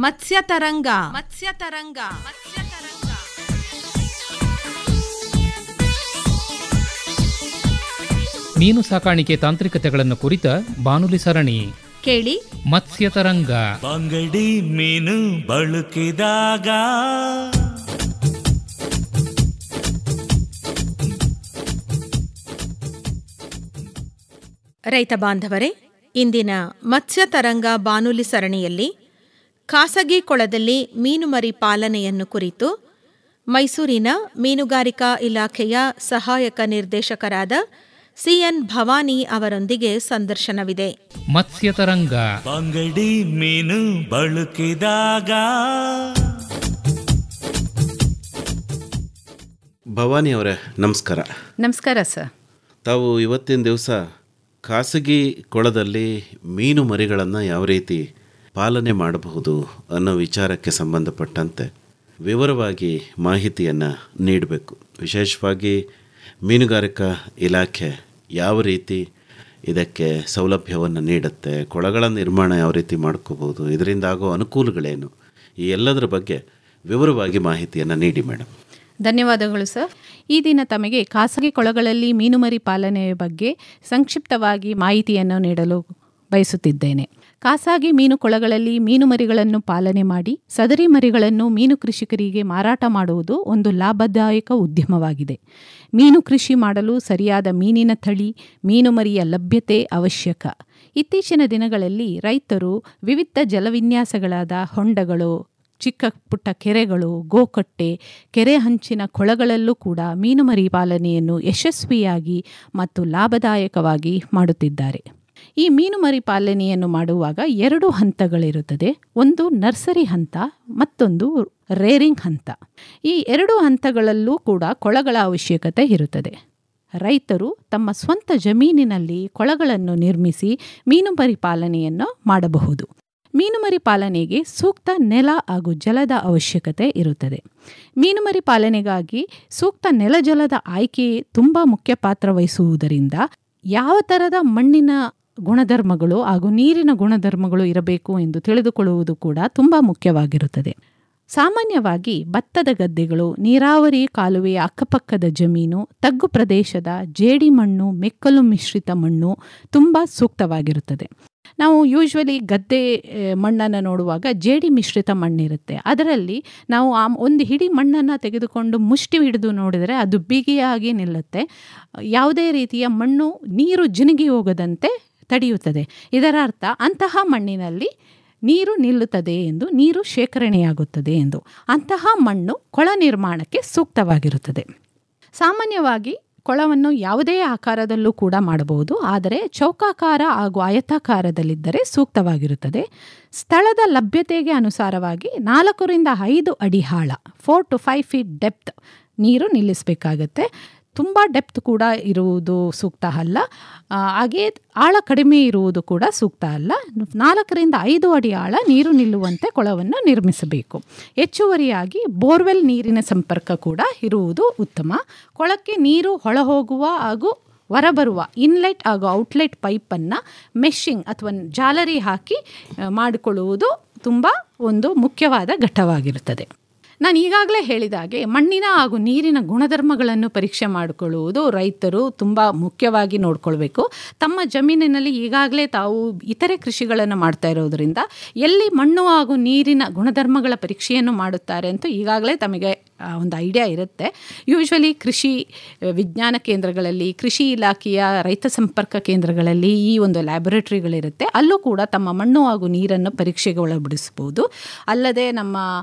ಮತ್ಸ್ಯತರಂಗ. ಮೀನು ಸಾಕಾಣಿಕೆ ತಾಂತ್ರಿಕತೆಗಳನ್ನು ಕುರಿತ ಬಾನುಲಿ ಸರಣಿ ಕೇಳಿ. ಮತ್ಸ್ಯತರಂಗ. ಬಂಗಡಿ ಮೀನು ಬಳಕಿದಾಗ ರೈತ ಬಾಂಧವರೇ, ಇಂದಿನ ಮತ್ಸ್ಯತರಂಗ ಬಾನುಲಿ ಸರಣಿಯಲ್ಲಿ ಖಾಸಗಿ ಕೊಳದಲ್ಲಿ ಮೀನುಮರಿ ಪಾಲನೆಯನ್ನು ಕುರಿತು ಮೈಸೂರಿನ ಮೀನುಗಾರಿಕಾ ಇಲಾಖೆಯ ಸಹಾಯಕ ನಿರ್ದೇಶಕರಾದ ಸಿಎನ್ ಭವಾನಿ ಅವರೊಂದಿಗೆ ಸಂದರ್ಶನವಿದೆ. ಮತ್ಸ್ಯತರಂಗ. ಬಂಗಡಿ ಮೀನು ಬಳಕಿದಾಗ. ಭವಾನಿ ಅವರೇ, ನಮಸ್ಕಾರ. ನಮಸ್ಕಾರ ಸರ್. ತಾವು ಇವತ್ತಿನ ದಿವಸ ಖಾಸಗಿ ಕೊಳದಲ್ಲಿ ಮೀನು ಮರಿಗಳನ್ನು ಯಾವ ರೀತಿ ಪಾಲನೆ ಮಾಡಬಹುದು ಅನ್ನೋ ವಿಚಾರಕ್ಕೆ ಸಂಬಂಧಪಟ್ಟಂತೆ ವಿವರವಾಗಿ ಮಾಹಿತಿಯನ್ನು ನೀಡಬೇಕು. ವಿಶೇಷವಾಗಿ ಮೀನುಗಾರಿಕಾ ಇಲಾಖೆ ಯಾವ ರೀತಿ ಇದಕ್ಕೆ ಸೌಲಭ್ಯವನ್ನು ನೀಡುತ್ತೆ, ಕೊಳಗಳ ನಿರ್ಮಾಣ ಯಾವ ರೀತಿ ಮಾಡ್ಕೋಬೋದು, ಇದರಿಂದ ಆಗೋ ಅನುಕೂಲಗಳೇನು, ಈ ಎಲ್ಲದರ ಬಗ್ಗೆ ವಿವರವಾಗಿ ಮಾಹಿತಿಯನ್ನು ನೀಡಿ ಮೇಡಮ್. ಧನ್ಯವಾದಗಳು ಸರ್. ಈ ದಿನ ತಮಗೆ ಖಾಸಗಿ ಕೊಳಗಳಲ್ಲಿ ಮೀನುಮರಿ ಪಾಲನೆಯ ಬಗ್ಗೆ ಸಂಕ್ಷಿಪ್ತವಾಗಿ ಮಾಹಿತಿಯನ್ನು ನೀಡಲು ಬಯಸುತ್ತಿದ್ದೇನೆ. ಖಾಸಗಿ ಮೀನು ಕೊಳಗಳಲ್ಲಿ ಮೀನು ಮರಿಗಳನ್ನು ಪಾಲನೆ ಮಾಡಿ ಸದರಿ ಮರಿಗಳನ್ನು ಮೀನು ಕೃಷಿಕರಿಗೆ ಮಾರಾಟ ಮಾಡುವುದು ಒಂದು ಲಾಭದಾಯಕ ಉದ್ಯಮವಾಗಿದೆ. ಮೀನು ಕೃಷಿ ಮಾಡಲು ಸರಿಯಾದ ಮೀನಿನ ತಳಿ, ಮೀನು ಮರಿಯ ಲಭ್ಯತೆ ಅವಶ್ಯಕ. ಇತ್ತೀಚಿನ ದಿನಗಳಲ್ಲಿ ರೈತರು ವಿವಿಧ ಜಲವಿನ್ಯಾಸಗಳಾದ ಹೊಂಡಗಳು, ಚಿಕ್ಕ ಪುಟ್ಟ ಕೆರೆಗಳು, ಗೋಕಟ್ಟೆ, ಕೆರೆ ಹಂಚಿನ ಕೊಳಗಳಲ್ಲೂ ಕೂಡ ಮೀನುಮರಿ ಪಾಲನೆಯನ್ನು ಯಶಸ್ವಿಯಾಗಿ ಮತ್ತು ಲಾಭದಾಯಕವಾಗಿ ಮಾಡುತ್ತಿದ್ದಾರೆ. ಈ ಮೀನುಮರಿ ಪಾಲನೆಯನ್ನು ಮಾಡುವಾಗ 2 ಹಂತಗಳಿರುತ್ತದೆ. ಒಂದು ನರ್ಸರಿ ಹಂತ, ಮತ್ತೊಂದು ರೇರಿಂಗ್ ಹಂತ. ಈ 2 ಹಂತಗಳಲ್ಲೂ ಕೂಡ ಕೊಳಗಳ ಅವಶ್ಯಕತೆ ಇರುತ್ತದೆ. ರೈತರು ತಮ್ಮ ಸ್ವಂತ ಜಮೀನಿನಲ್ಲಿ ಕೊಳಗಳನ್ನು ನಿರ್ಮಿಸಿ ಮೀನುಮರಿ ಪಾಲನೆಯನ್ನು ಮಾಡಬಹುದು. ಮೀನುಮರಿ ಪಾಲನೆಗೆ ಸೂಕ್ತ ನೆಲ ಹಾಗೂ ಜಲದ ಅವಶ್ಯಕತೆ ಇರುತ್ತದೆ. ಮೀನುಮರಿ ಪಾಲನೆಗಾಗಿ ಸೂಕ್ತ ನೆಲ ಜಲದ ಆಯ್ಕೆ ತುಂಬ ಮುಖ್ಯ ಪಾತ್ರ ವಹಿಸುವುದರಿಂದ ಯಾವ ಥರದ ಮಣ್ಣಿನ ಗುಣಧರ್ಮಗಳು ಹಾಗೂ ನೀರಿನ ಗುಣಧರ್ಮಗಳು ಇರಬೇಕು ಎಂದು ತಿಳಿದುಕೊಳ್ಳುವುದು ಕೂಡ ತುಂಬ ಮುಖ್ಯವಾಗಿರುತ್ತದೆ. ಸಾಮಾನ್ಯವಾಗಿ ಭತ್ತದ ಗದ್ದೆಗಳು, ನೀರಾವರಿ ಕಾಲುವೆಯ ಅಕ್ಕಪಕ್ಕದ ಜಮೀನು, ತಗ್ಗು ಪ್ರದೇಶದ ಜೇಡಿ ಮಣ್ಣು, ಮೆಕ್ಕಲು ಮಿಶ್ರಿತ ಮಣ್ಣು ತುಂಬ ಸೂಕ್ತವಾಗಿರುತ್ತದೆ. ನಾವು ಯೂಶ್ವಲಿ ಗದ್ದೆ ಮಣ್ಣನ್ನು ನೋಡುವಾಗ ಜೇಡಿ ಮಿಶ್ರಿತ ಮಣ್ಣಿರುತ್ತೆ. ಅದರಲ್ಲಿ ನಾವು ಒಂದು ಹಿಡಿ ಮಣ್ಣನ್ನು ತೆಗೆದುಕೊಂಡು ಮುಷ್ಟಿ ಹಿಡಿದು ನೋಡಿದರೆ ಅದು ಬಿಗಿಯಾಗಿ ನಿಲ್ಲುತ್ತೆ. ಯಾವುದೇ ರೀತಿಯ ಮಣ್ಣು ನೀರು ಜಿನುಗಿ ಹೋಗದಂತೆ ತಡೆಯುತ್ತದೆ. ಇದರ ಅರ್ಥ ಅಂತಹ ಮಣ್ಣಿನಲ್ಲಿ ನೀರು ನಿಲ್ಲುತ್ತದೆ ಎಂದು, ನೀರು ಶೇಖರಣೆಯಾಗುತ್ತದೆ ಎಂದು. ಅಂತಹ ಮಣ್ಣು ಕೊಳ ನಿರ್ಮಾಣಕ್ಕೆ ಸೂಕ್ತವಾಗಿರುತ್ತದೆ. ಸಾಮಾನ್ಯವಾಗಿ ಕೊಳವನ್ನು ಯಾವುದೇ ಆಕಾರದಲ್ಲೂ ಕೂಡ ಮಾಡಬಹುದು, ಆದರೆ ಚೌಕಾಕಾರ ಹಾಗೂ ಆಯತಾಕಾರದಲ್ಲಿದ್ದರೆ ಸೂಕ್ತವಾಗಿರುತ್ತದೆ. ಸ್ಥಳದ ಲಭ್ಯತೆಗೆ ಅನುಸಾರವಾಗಿ 4 ರಿಂದ 5 ಅಡಿ ಆಳ, 4 to 5 feet ಡೆಪ್ತ್ ನೀರು ನಿಲ್ಲಿಸಬೇಕಾಗತ್ತೆ. ತುಂಬ ಡೆಪ್ತ್ ಕೂಡ ಇರುವುದು ಸೂಕ್ತ ಅಲ್ಲ, ಹಾಗೆ ಆಳ ಕಡಿಮೆ ಇರುವುದು ಕೂಡ ಸೂಕ್ತ ಅಲ್ಲ. 4 ರಿಂದ 5 ಅಡಿ ಆಳ ನೀರು ನಿಲ್ಲುವಂತೆ ಕೊಳವನ್ನು ನಿರ್ಮಿಸಬೇಕು. ಹೆಚ್ಚುವರಿಯಾಗಿ ಬೋರ್ವೆಲ್ ನೀರಿನ ಸಂಪರ್ಕ ಕೂಡ ಇರುವುದು ಉತ್ತಮ. ಕೊಳಕ್ಕೆ ನೀರು ಹೊಳಹೋಗುವ ಹಾಗೂ ಹೊರಬರುವ ಇನ್ಲೆಟ್ ಹಾಗೂ ಔಟ್ಲೆಟ್ ಪೈಪನ್ನು ಮೆಶ್ಶಿಂಗ್ ಅಥವಾ ಜಾಲರಿ ಹಾಕಿ ಮಾಡಿಕೊಳ್ಳುವುದು ತುಂಬ ಒಂದು ಮುಖ್ಯವಾದ ಘಟ್ಟವಾಗಿರುತ್ತದೆ. ನಾನು ಈಗಾಗಲೇ ಹೇಳಿದಾಗೆ ಮಣ್ಣಿನ ಹಾಗೂ ನೀರಿನ ಗುಣಧರ್ಮಗಳನ್ನು ಪರೀಕ್ಷೆ ಮಾಡಿಕೊಳ್ಳುವುದು ರೈತರು ತುಂಬ ಮುಖ್ಯವಾಗಿ ನೋಡಿಕೊಳ್ಬೇಕು. ತಮ್ಮ ಜಮೀನಿನಲ್ಲಿ ಈಗಾಗಲೇ ತಾವು ಇತರೆ ಕೃಷಿಗಳನ್ನು ಮಾಡ್ತಾ ಇರೋದರಿಂದ ಎಲ್ಲಿ ಮಣ್ಣು ಹಾಗೂ ನೀರಿನ ಗುಣಧರ್ಮಗಳ ಪರೀಕ್ಷೆಯನ್ನು ಮಾಡುತ್ತಾರೆ ಅಂತ ಈಗಾಗಲೇ ತಮಗೆ ಒಂದು ಐಡಿಯಾ ಇರುತ್ತೆ. ಯೂಶ್ವಲಿ ಕೃಷಿ ವಿಜ್ಞಾನ ಕೇಂದ್ರಗಳಲ್ಲಿ, ಕೃಷಿ ಇಲಾಖೆಯ ರೈತ ಸಂಪರ್ಕ ಕೇಂದ್ರಗಳಲ್ಲಿ ಈ ಒಂದು ಲ್ಯಾಬೊರೇಟರಿಗಳಿರುತ್ತೆ. ಅಲ್ಲೂ ಕೂಡ ತಮ್ಮ ಮಣ್ಣು ಹಾಗೂ ನೀರನ್ನು ಪರೀಕ್ಷೆಗೆ ಒಳಪಡಿಸಬಹುದು. ಅಲ್ಲದೆ ನಮ್ಮ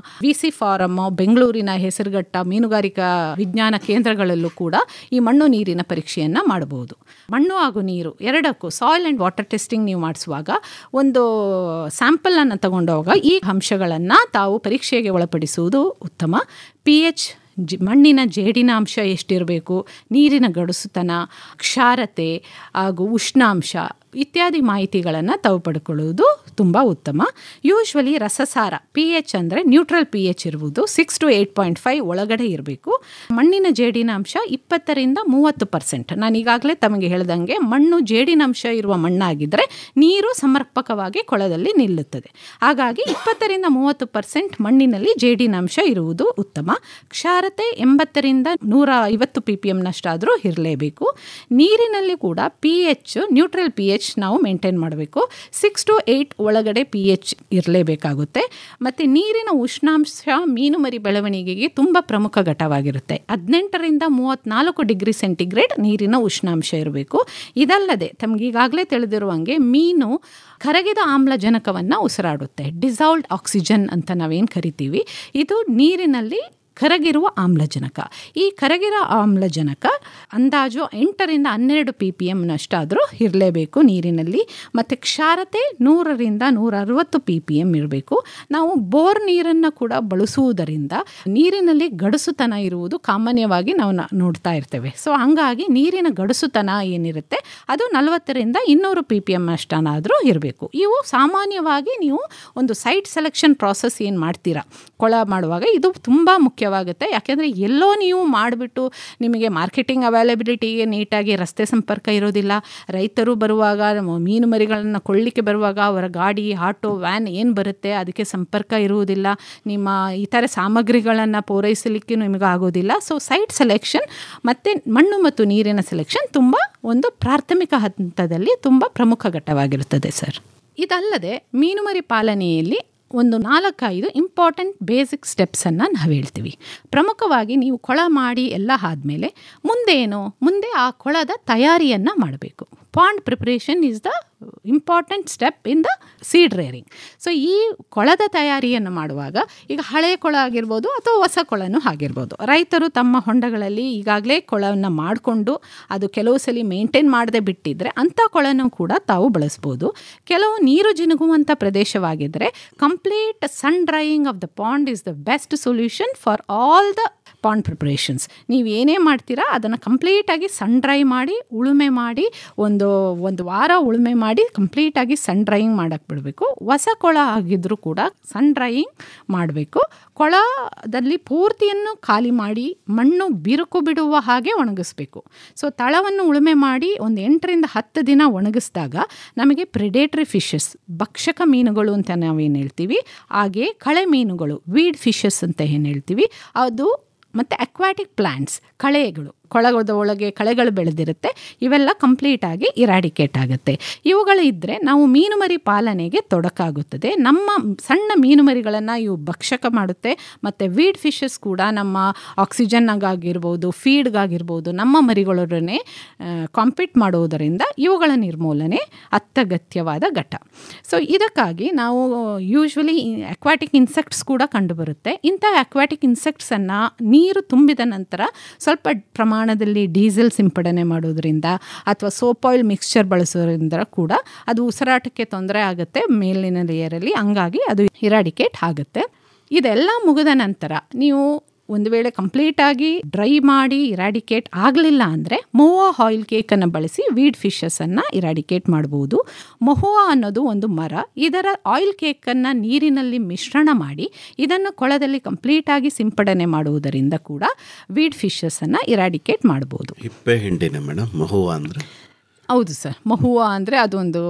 VC ಫಾರಮ್, ಬೆಂಗಳೂರಿನ ಹೆಸರುಘಟ್ಟ ಮೀನುಗಾರಿಕಾ ವಿಜ್ಞಾನ ಕೇಂದ್ರಗಳಲ್ಲೂ ಕೂಡ ಈ ಮಣ್ಣು ನೀರಿನ ಪರೀಕ್ಷೆಯನ್ನು ಮಾಡಬಹುದು. ಮಣ್ಣು ಹಾಗೂ ನೀರು ಎರಡಕ್ಕೂ ಸಾಯಿಲ್ ಆ್ಯಂಡ್ ವಾಟರ್ ಟೆಸ್ಟಿಂಗ್ ನೀವು ಮಾಡಿಸುವಾಗ ಒಂದು ಸ್ಯಾಂಪಲನ್ನು ತಗೊಂಡೋಗ ಈ ಅಂಶಗಳನ್ನು ತಾವು ಪರೀಕ್ಷೆಗೆ ಒಳಪಡಿಸುವುದು ಉತ್ತಮ. pH, ಮಣ್ಣಿನ ಜೇಡಿನಾಂಶ ಎಷ್ಟಿರಬೇಕು, ನೀರಿನ ಗಡುಸುತನ, ಕ್ಷಾರತೆ ಹಾಗೂ ಉಷ್ಣಾಂಶ ಇತ್ಯಾದಿ ಮಾಹಿತಿಗಳನ್ನು ತಾವು ಪಡ್ಕೊಳ್ಳುವುದು ತುಂಬ ಉತ್ತಮ. ಯೂಶ್ವಲಿ ರಸಸಾರ pH ಅಂದರೆ ನ್ಯೂಟ್ರಲ್ pH ಇರುವುದು 6 to 8.5 ಒಳಗಡೆ ಇರಬೇಕು. ಮಣ್ಣಿನ ಜೇಡಿನಾಂಶ 20-30%. ನಾನು ಈಗಾಗಲೇ ತಮಗೆ ಹೇಳ್ದಂಗೆ ಮಣ್ಣು ಜೇಡಿನಾಂಶ ಇರುವ ಮಣ್ಣಾಗಿದ್ದರೆ ನೀರು ಸಮರ್ಪಕವಾಗಿ ಕೊಳದಲ್ಲಿ ನಿಲ್ಲುತ್ತದೆ. ಹಾಗಾಗಿ 20-30% ಮಣ್ಣಿನಲ್ಲಿ ಜೇಡಿನಾಂಶ ಇರುವುದು ಉತ್ತಮ. ಕ್ಷಾರತೆ 80-150 ppmನಷ್ಟಾದರೂ ಇರಲೇಬೇಕು. ನೀರಿನಲ್ಲಿ ಕೂಡ pH ನ್ಯೂಟ್ರಲ್ pH ನಾವು ಮೇಂಟೈನ್ ಮಾಡಬೇಕು. 6 to 8 ಒಳಗಡೆ pH ಇರಲೇಬೇಕಾಗುತ್ತೆ. ಮತ್ತು ನೀರಿನ ಉಷ್ಣಾಂಶ ಮೀನುಮರಿ ಬೆಳವಣಿಗೆಗೆ ತುಂಬ ಪ್ರಮುಖ ಘಟವಾಗಿರುತ್ತೆ. 18-34 ಡಿಗ್ರಿ ಸೆಂಟಿಗ್ರೇಡ್ ನೀರಿನ ಉಷ್ಣಾಂಶ ಇರಬೇಕು. ಇದಲ್ಲದೆ ತಮಗೀಗಾಗಲೇ ತಿಳಿದಿರುವಂಗೆ ಮೀನು ಕರಗಿದ ಆಮ್ಲಜನಕವನ್ನು ಉಸಿರಾಡುತ್ತೆ. ಡಿಸಾಲ್ವ್ಡ್ ಆಕ್ಸಿಜನ್ ಅಂತ ನಾವೇನು ಕರಿತೀವಿ, ಇದು ನೀರಿನಲ್ಲಿ ಕರಗಿರುವ ಆಮ್ಲಜನಕ. ಈ ಕರಗಿರೋ ಆಮ್ಲಜನಕ ಅಂದಾಜು 8-12 ppmನಷ್ಟಾದರೂ ಇರಲೇಬೇಕು ನೀರಿನಲ್ಲಿ. ಮತ್ತು ಕ್ಷಾರತೆ 100-160 ppm ಇರಬೇಕು. ನಾವು ಬೋರ್ ನೀರನ್ನು ಕೂಡ ಬಳಸುವುದರಿಂದ ನೀರಿನಲ್ಲಿ ಗಡಸುತನ ಇರುವುದು ಸಾಮಾನ್ಯವಾಗಿ ನಾವು ನೋಡ್ತಾ ಇರ್ತೇವೆ. ಸೊ ಹಂಗಾಗಿ ನೀರಿನ ಗಡಸುತನ ಏನಿರುತ್ತೆ ಅದು 40-200 ppm ಅಷ್ಟನಾದರೂ ಇರಬೇಕು. ಇವು ಸಾಮಾನ್ಯವಾಗಿ ನೀವು ಒಂದು ಸೈಟ್ ಸೆಲೆಕ್ಷನ್ ಪ್ರಾಸೆಸ್ ಏನು ಮಾಡ್ತೀರಾ ಕೊಳ ಮಾಡುವಾಗ ಇದು ತುಂಬ ಮುಖ್ಯವಾಗುತ್ತೆ. ಯಾಕೆಂದರೆ ಎಲ್ಲೋ ನೀವು ಮಾಡಿಬಿಟ್ಟು ನಿಮಗೆ ಮಾರ್ಕೆಟಿಂಗ್ ಅವೈಲಬಿಲಿಟಿಗೆ ನೀಟಾಗಿ ರಸ್ತೆ ಸಂಪರ್ಕ ಇರೋದಿಲ್ಲ. ರೈತರು ಬರುವಾಗ ಮೀನು ಮರಿಗಳನ್ನು ಕೊಳ್ಳಿಕ್ಕೆ ಬರುವಾಗ ಅವರ ಗಾಡಿ, ಆಟೋ, ವ್ಯಾನ್ ಏನು ಬರುತ್ತೆ ಅದಕ್ಕೆ ಸಂಪರ್ಕ ಇರುವುದಿಲ್ಲ. ನಿಮ್ಮ ಇತರೆ ಸಾಮಗ್ರಿಗಳನ್ನು ಪೂರೈಸಲಿಕ್ಕೆ ನಿಮಗೆ ಆಗೋದಿಲ್ಲ. ಸೊ ಸೈಟ್ ಸೆಲೆಕ್ಷನ್ ಮತ್ತು ಮಣ್ಣು ಮತ್ತು ನೀರಿನ ಸೆಲೆಕ್ಷನ್ ತುಂಬ ಒಂದು ಪ್ರಾಥಮಿಕ ಹಂತದಲ್ಲಿ ತುಂಬ ಪ್ರಮುಖ ಘಟ್ಟವಾಗಿರುತ್ತದೆ ಸರ್. ಇದಲ್ಲದೆ ಮೀನುಮರಿ ಪಾಲನೆಯಲ್ಲಿ ಒಂದು 4-5 ಇಂಪಾರ್ಟೆಂಟ್ ಬೇಸಿಕ್ ಸ್ಟೆಪ್ಸನ್ನು ನಾವು ಹೇಳ್ತೀವಿ. ಪ್ರಮುಖವಾಗಿ ನೀವು ಕೊಳ ಮಾಡಿ ಎಲ್ಲ ಆದಮೇಲೆ ಮುಂದೆ ಆ ಕೊಳದ ತಯಾರಿಯನ್ನು ಮಾಡಬೇಕು. Pond preparation is the important step in the seed rearing. So ಈ ಕೊಳದ ತಯಾರಿಯನ್ನು ಮಾಡುವಾಗ ಈಗ ಹಳೆ ಕೊಳ ಆಗಿರ್ಬೋದು ಅಥವಾ ಹೊಸ ಕೊಳನೂ ಆಗಿರ್ಬೋದು, ರೈತರು ತಮ್ಮ ಹೊಂಡಗಳಲ್ಲಿ ಈಗಾಗಲೇ ಕೊಳವನ್ನು ಮಾಡಿಕೊಂಡು ಅದು ಕೆಲವು ಸಲ ಮೇಂಟೈನ್ ಮಾಡದೆ ಬಿಟ್ಟಿದ್ದರೆ ಅಂಥ ಕೊಳನೂ ಕೂಡ ತಾವು ಬಳಸ್ಬೋದು. ಕೆಲವು ನೀರು ಜಿನುಗುವಂಥ ಪ್ರದೇಶವಾಗಿದ್ದರೆ complete sun drying of the pond is the best solution for all the pond preparations. ನೀವು ಏನೇ ಮಾಡ್ತೀರಾ ಅದನ್ನು ಕಂಪ್ಲೀಟಾಗಿ ಸನ್ ಡ್ರೈ ಮಾಡಿ ಉಳುಮೆ ಮಾಡಿ ಒಂದು ವಾರ ಉಳುಮೆ ಮಾಡಿ ಕಂಪ್ಲೀಟಾಗಿ ಸನ್ ಡ್ರೈಯಿಂಗ್ ಮಾಡೋಕ್ಕೆ ಬಿಡಬೇಕು. ಹೊಸ ಕೊಳ ಆಗಿದ್ದರೂ ಕೂಡ ಸನ್ ಡ್ರೈಯಿಂಗ್ ಮಾಡಬೇಕು. ಕೊಳದಲ್ಲಿ ಪೂರ್ತಿಯನ್ನು ಖಾಲಿ ಮಾಡಿ ಮಣ್ಣು ಬಿರುಕು ಬಿಡುವ ಹಾಗೆ ಒಣಗಿಸ್ಬೇಕು. ಸೊ ತಳವನ್ನು ಉಳುಮೆ ಮಾಡಿ ಒಂದು 8-10 ದಿನ ಒಣಗಿಸಿದಾಗ ನಮಗೆ ಪ್ರೆಡೇಟರಿ ಫಿಶಸ್, ಭಕ್ಷಕ ಮೀನುಗಳು ಅಂತ ನಾವೇನು ಹೇಳ್ತೀವಿ, ಹಾಗೆ ಕಳೆ ಮೀನುಗಳು, ವೀಡ್ ಫಿಶಸ್ ಅಂತ ಏನು ಹೇಳ್ತೀವಿ ಅದು, ಮತ್ತು ಅಕ್ವಾಟಿಕ್ ಪ್ಲಾಂಟ್ಸ್, ಕಳೆಗಳು, ಕೊಳದ ಒಳಗೆ ಕಳೆಗಳು ಬೆಳೆದಿರುತ್ತೆ, ಇವೆಲ್ಲ ಕಂಪ್ಲೀಟಾಗಿ ಇರಾಡಿಕೇಟ್ ಆಗುತ್ತೆ. ಇವುಗಳು ಇದ್ದರೆ ನಾವು ಮೀನುಮರಿ ಪಾಲನೆಗೆ ತೊಡಕಾಗುತ್ತದೆ. ನಮ್ಮ ಸಣ್ಣ ಮೀನುಮರಿಗಳನ್ನು ಇವು ಭಕ್ಷಕ ಮಾಡುತ್ತೆ. ಮತ್ತು ವೀಡ್ ಫಿಶಸ್ ಕೂಡ ನಮ್ಮ ಆಕ್ಸಿಜನ್ನಾಗಿರ್ಬೋದು, ಫೀಡ್ಗಾಗಿರ್ಬೋದು ನಮ್ಮ ಮರಿಗಳೊಡನೆ ಕಾಂಪೀಟ್ ಮಾಡುವುದರಿಂದ ಇವುಗಳ ನಿರ್ಮೂಲನೆ ಅತ್ಯಗತ್ಯವಾದ ಘಟ್ಟ. ಸೊ ಇದಕ್ಕಾಗಿ ನಾವು ಯೂಶ್ವಲಿ ಅಕ್ವಾಟಿಕ್ ಇನ್ಸೆಕ್ಟ್ಸ್ ಕೂಡ ಕಂಡುಬರುತ್ತೆ. ಇಂಥ ಅಕ್ವಾಟಿಕ್ ಇನ್ಸೆಕ್ಟ್ಸನ್ನು ನೀರು ತುಂಬಿದ ನಂತರ ಸ್ವಲ್ಪ ಪ್ರಮಾಣದಲ್ಲಿ ಡೀಸೆಲ್ ಸಿಂಪಡಣೆ ಮಾಡೋದ್ರಿಂದ ಅಥವಾ ಸೋಪ್ ಆಯಿಲ್ ಮಿಕ್ಸ್ಚರ್ ಬಳಸೋದ್ರಿಂದ ಕೂಡ ಅದು ಉಸಿರಾಟಕ್ಕೆ ತೊಂದರೆ ಆಗುತ್ತೆ ಮೇಲಿನ ಲೇಯರಲ್ಲಿ. ಹಂಗಾಗಿ ಅದು ಇರಾಡಿಕೇಟ್ ಆಗುತ್ತೆ. ಇದೆಲ್ಲ ಮುಗಿದ ನಂತರ ನೀವು ಒಂದು ವೇಳೆ ಕಂಪ್ಲೀಟಾಗಿ ಡ್ರೈ ಮಾಡಿ ಇರಾಡಿಕೇಟ್ ಆಗಲಿಲ್ಲ ಅಂದರೆ ಮಹುವಾ ಆಯಿಲ್ ಕೇಕನ್ನು ಬಳಸಿ ವೀಡ್ ಫಿಶಸನ್ನು ಇರಾಡಿಕೇಟ್ ಮಾಡ್ಬೋದು. ಮಹುವಾ ಅನ್ನೋದು ಒಂದು ಮರ. ಇದರ ಆಯಿಲ್ ಕೇಕನ್ನು ನೀರಿನಲ್ಲಿ ಮಿಶ್ರಣ ಮಾಡಿ ಇದನ್ನು ಕೊಳದಲ್ಲಿ ಕಂಪ್ಲೀಟಾಗಿ ಸಿಂಪಡಣೆ ಮಾಡುವುದರಿಂದ ಕೂಡ ವೀಡ್ ಫಿಶಸನ್ನು ಇರಾಡಿಕೇಟ್ ಮಾಡ್ಬೋದು. ಹಿಪ್ಪೆ ಹಿಂಡಿನ ಮೇಡಮ್ ಮಹುವಾ ಅಂದರೆ? ಹೌದು ಸರ್, ಮಹುವಾ ಅಂದರೆ ಅದೊಂದು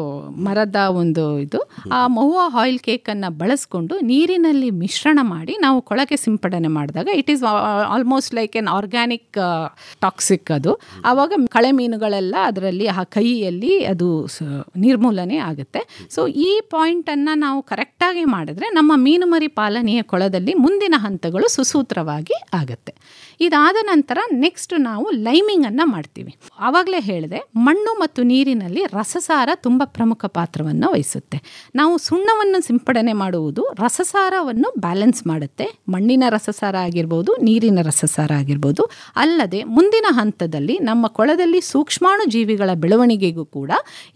ಮರದ ಒಂದು ಇದು. ಆ ಮಹುವಾ ಆಯಿಲ್ ಕೇಕನ್ನು ಬಳಸ್ಕೊಂಡು ನೀರಿನಲ್ಲಿ ಮಿಶ್ರಣ ಮಾಡಿ ನಾವು ಕೊಳಕ್ಕೆ ಸಿಂಪಡಣೆ ಮಾಡಿದಾಗ it is almost like an organic toxic. ಅದು ಆವಾಗ ಕಳೆ ಮೀನುಗಳೆಲ್ಲ ಅದರಲ್ಲಿ ಆ ಕೈಯಲ್ಲಿ ಅದು ನಿರ್ಮೂಲನೆ ಆಗುತ್ತೆ. ಸೊ ಈ ಪಾಯಿಂಟನ್ನು ನಾವು ಕರೆಕ್ಟಾಗಿ ಮಾಡಿದ್ರೆ ನಮ್ಮ ಮೀನುಮರಿ ಪಾಲನೆಯ ಕೊಳದಲ್ಲಿ ಮುಂದಿನ ಹಂತಗಳು ಸುಸೂತ್ರವಾಗಿ ಆಗುತ್ತೆ. ಇದಾದ ನಂತರ ನೆಕ್ಸ್ಟ್ ನಾವು ಲೈಮಿಂಗನ್ನು ಮಾಡ್ತೀವಿ. ಆವಾಗಲೇ ಹೇಳಿದೆ ಮಣ್ಣು ಮತ್ತು ನೀರಿನಲ್ಲಿ ರಸಸಾರ ತುಂಬ ಪ್ರಮುಖ ಪಾತ್ರವನ್ನು ವಹಿಸುತ್ತೆ. ನಾವು ಸುಣ್ಣವನ್ನು ಸಿಂಪಡಣೆ ಮಾಡುವುದು ರಸಸಾರವನ್ನು ಬ್ಯಾಲೆನ್ಸ್ ಮಾಡುತ್ತೆ. ಮಣ್ಣಿನ ರಸಸಾರ ಆಗಿರ್ಬೋದು, ನೀರಿನ ರಸಸಾರ ಆಗಿರ್ಬೋದು. ಅಲ್ಲದೆ ಮುಂದಿನ ಹಂತದಲ್ಲಿ ನಮ್ಮ ಕೊಳದಲ್ಲಿ ಸೂಕ್ಷ್ಮಾಣು ಜೀವಿಗಳ ಬೆಳವಣಿಗೆಗೂ ಕೂಡ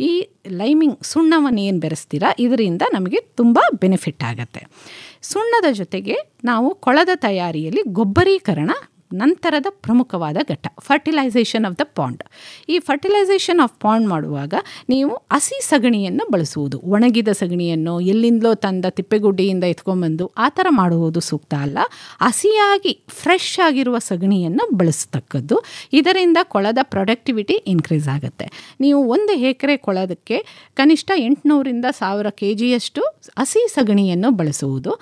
ಈ ಲೈಮಿಂಗ್ ಸುಣ್ಣವನ್ನು ಏನು ಬೆರೆಸ್ತೀರಾ ಇದರಿಂದ ನಮಗೆ ತುಂಬ ಬೆನಿಫಿಟ್ ಆಗುತ್ತೆ. ಸುಣ್ಣದ ಜೊತೆಗೆ ನಾವು ಕೊಳದ ತಯಾರಿಯಲ್ಲಿ ಗೊಬ್ಬರೀಕರಣ ನಂತರದ ಪ್ರಮುಖವಾದ ಘಟ್ಟ ಫರ್ಟಿಲೈಸೇಷನ್ ಆಫ್ ದ ಪಾಂಡ್. ಈ ಫರ್ಟಿಲೈಸೇಷನ್ ಆಫ್ ಪಾಂಡ್ ಮಾಡುವಾಗ ನೀವು ಹಸಿ ಸಗಣಿಯನ್ನು ಬಳಸುವುದು. ಒಣಗಿದ ಸಗಣಿಯನ್ನು ಎಲ್ಲಿಂದಲೋ ತಂದ ತಿಪ್ಪೆಗುಡ್ಡಿಯಿಂದ ಎತ್ಕೊಂಡ್ಬಂದು ಆ ಥರ ಮಾಡುವುದು ಸೂಕ್ತ ಅಲ್ಲ. ಹಸಿಯಾಗಿ ಫ್ರೆಶ್ ಆಗಿರುವ ಸಗಣಿಯನ್ನು ಬಳಸ್ತಕ್ಕದ್ದು. ಇದರಿಂದ ಕೊಳದ ಪ್ರೊಡಕ್ಟಿವಿಟಿ ಇನ್ಕ್ರೀಸ್ ಆಗುತ್ತೆ. ನೀವು 1 ಎಕರೆ ಕೊಳದಕ್ಕೆ ಕನಿಷ್ಠ 800ರಿಂದ 1000 kgಯಷ್ಟು ಹಸಿ ಸಗಣಿಯನ್ನು ಬಳಸುವುದು.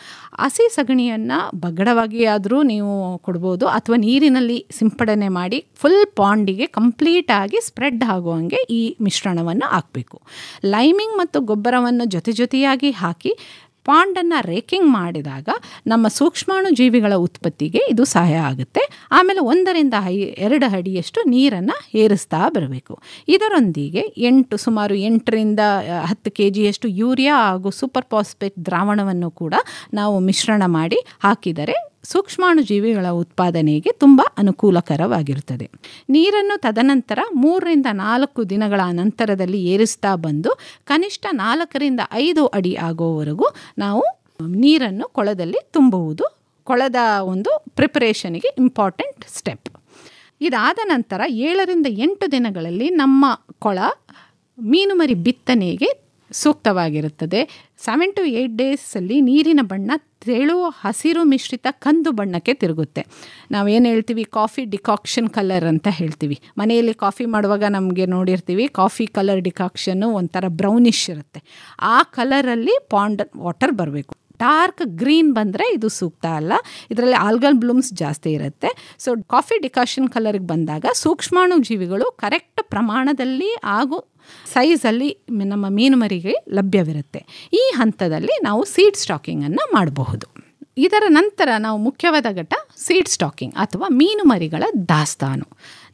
ಹಸಿ ಸಗಣಿಯನ್ನು ಬಗ್ಗಡವಾಗಿ ಆದರೂ ನೀವು ಕೊಡ್ಬೋದು, ಅಥವಾ ನೀರಿನಲ್ಲಿ ಸಿಂಪಡಣೆ ಮಾಡಿ ಫುಲ್ ಪಾಂಡಿಗೆ ಕಂಪ್ಲೀಟಾಗಿ ಸ್ಪ್ರೆಡ್ ಆಗುವಂಗೆ ಈ ಮಿಶ್ರಣವನ್ನು ಹಾಕಬೇಕು. ಲೈಮಿಂಗ್ ಮತ್ತು ಗೊಬ್ಬರವನ್ನು ಜೊತೆಯಾಗಿ ಹಾಕಿ ಪಾಂಡನ್ನು ರೇಕಿಂಗ್ ಮಾಡಿದಾಗ ನಮ್ಮ ಸೂಕ್ಷ್ಮಾಣು ಜೀವಿಗಳ ಉತ್ಪತ್ತಿಗೆ ಇದು ಸಹಾಯ ಆಗುತ್ತೆ. ಆಮೇಲೆ 1ರಿಂದ 2 ಅಡಿಯಷ್ಟು ನೀರನ್ನು ಏರಿಸ್ತಾ ಬರಬೇಕು. ಇದರೊಂದಿಗೆ ಸುಮಾರು 8ರಿಂದ 10 kgಯಷ್ಟು ಯೂರಿಯಾ ಹಾಗೂ ಸೂಪರ್ ಫಾಸ್ಫೇಟ್ ದ್ರಾವಣವನ್ನು ಕೂಡ ನಾವು ಮಿಶ್ರಣ ಮಾಡಿ ಹಾಕಿದರೆ ಸೂಕ್ಷ್ಮಾಣು ಜೀವಿಗಳ ಉತ್ಪಾದನೆಗೆ ತುಂಬ ಅನುಕೂಲಕರವಾಗಿರುತ್ತದೆ. ನೀರನ್ನು ತದನಂತರ 3ರಿಂದ 4 ದಿನಗಳ ನಂತರದಲ್ಲಿ ಏರಿಸ್ತಾ ಬಂದು ಕನಿಷ್ಠ 4ರಿಂದ 5 ಅಡಿ ಆಗೋವರೆಗೂ ನಾವು ನೀರನ್ನು ಕೊಳದಲ್ಲಿ ತುಂಬುವುದು ಕೊಳದ ಒಂದು ಪ್ರಿಪರೇಷನ್ಗೆ ಇಂಪಾರ್ಟೆಂಟ್ ಸ್ಟೆಪ್. ಇದಾದ ನಂತರ 7ರಿಂದ 8 ದಿನಗಳಲ್ಲಿ ನಮ್ಮ ಕೊಳ ಮೀನುಮರಿ ಬಿತ್ತನೆಗೆ ಸೂಕ್ತವಾಗಿರುತ್ತದೆ. 7 to 8 ಡೇಸಲ್ಲಿ ನೀರಿನ ಬಣ್ಣ ತೆಳುವ ಹಸಿರು ಮಿಶ್ರಿತ ಕಂದು ಬಣ್ಣಕ್ಕೆ ತಿರುಗುತ್ತೆ. ನಾವೇನು ಹೇಳ್ತೀವಿ, ಕಾಫಿ ಡಿಕಾಕ್ಷನ್ ಕಲರ್ ಅಂತ ಹೇಳ್ತೀವಿ. ಮನೆಯಲ್ಲಿ ಕಾಫಿ ಮಾಡುವಾಗ ನಮಗೆ ನೋಡಿರ್ತೀವಿ, ಕಾಫಿ ಕಲರ್ ಡಿಕಾಕ್ಷನ್ನು ಒಂಥರ ಬ್ರೌನಿಷ್ ಇರುತ್ತೆ. ಆ ಕಲರಲ್ಲಿ ಪಾಂಡ್ ವಾಟರ್ ಬರಬೇಕು. ಡಾರ್ಕ್ ಗ್ರೀನ್ ಬಂದರೆ ಇದು ಸೂಕ್ತ ಅಲ್ಲ. ಇದರಲ್ಲಿ ಆಲ್ಗಲ್ ಬ್ಲೂಮ್ಸ್ ಜಾಸ್ತಿ ಇರುತ್ತೆ. ಸೊ ಕಾಫಿ ಡಿಕಾಷನ್ ಕಲರ್ಗೆ ಬಂದಾಗ ಸೂಕ್ಷ್ಮಾಣು ಜೀವಿಗಳು ಕರೆಕ್ಟ್ ಪ್ರಮಾಣದಲ್ಲಿ ಹಾಗೂ ಸೈಜಲ್ಲಿ ನಮ್ಮ ಮೀನುಮರಿಗೆ ಲಭ್ಯವಿರುತ್ತೆ. ಈ ಹಂತದಲ್ಲಿ ನಾವು ಸೀಡ್ ಸ್ಟಾಕಿಂಗನ್ನು ಮಾಡಬಹುದು. ಇದರ ನಂತರ ನಾವು ಮುಖ್ಯವಾದ ಘಟ್ಟ ಸೀಡ್ ಸ್ಟಾಕಿಂಗ್ ಅಥವಾ ಮೀನುಮರಿಗಳ ದಾಸ್ತಾನು.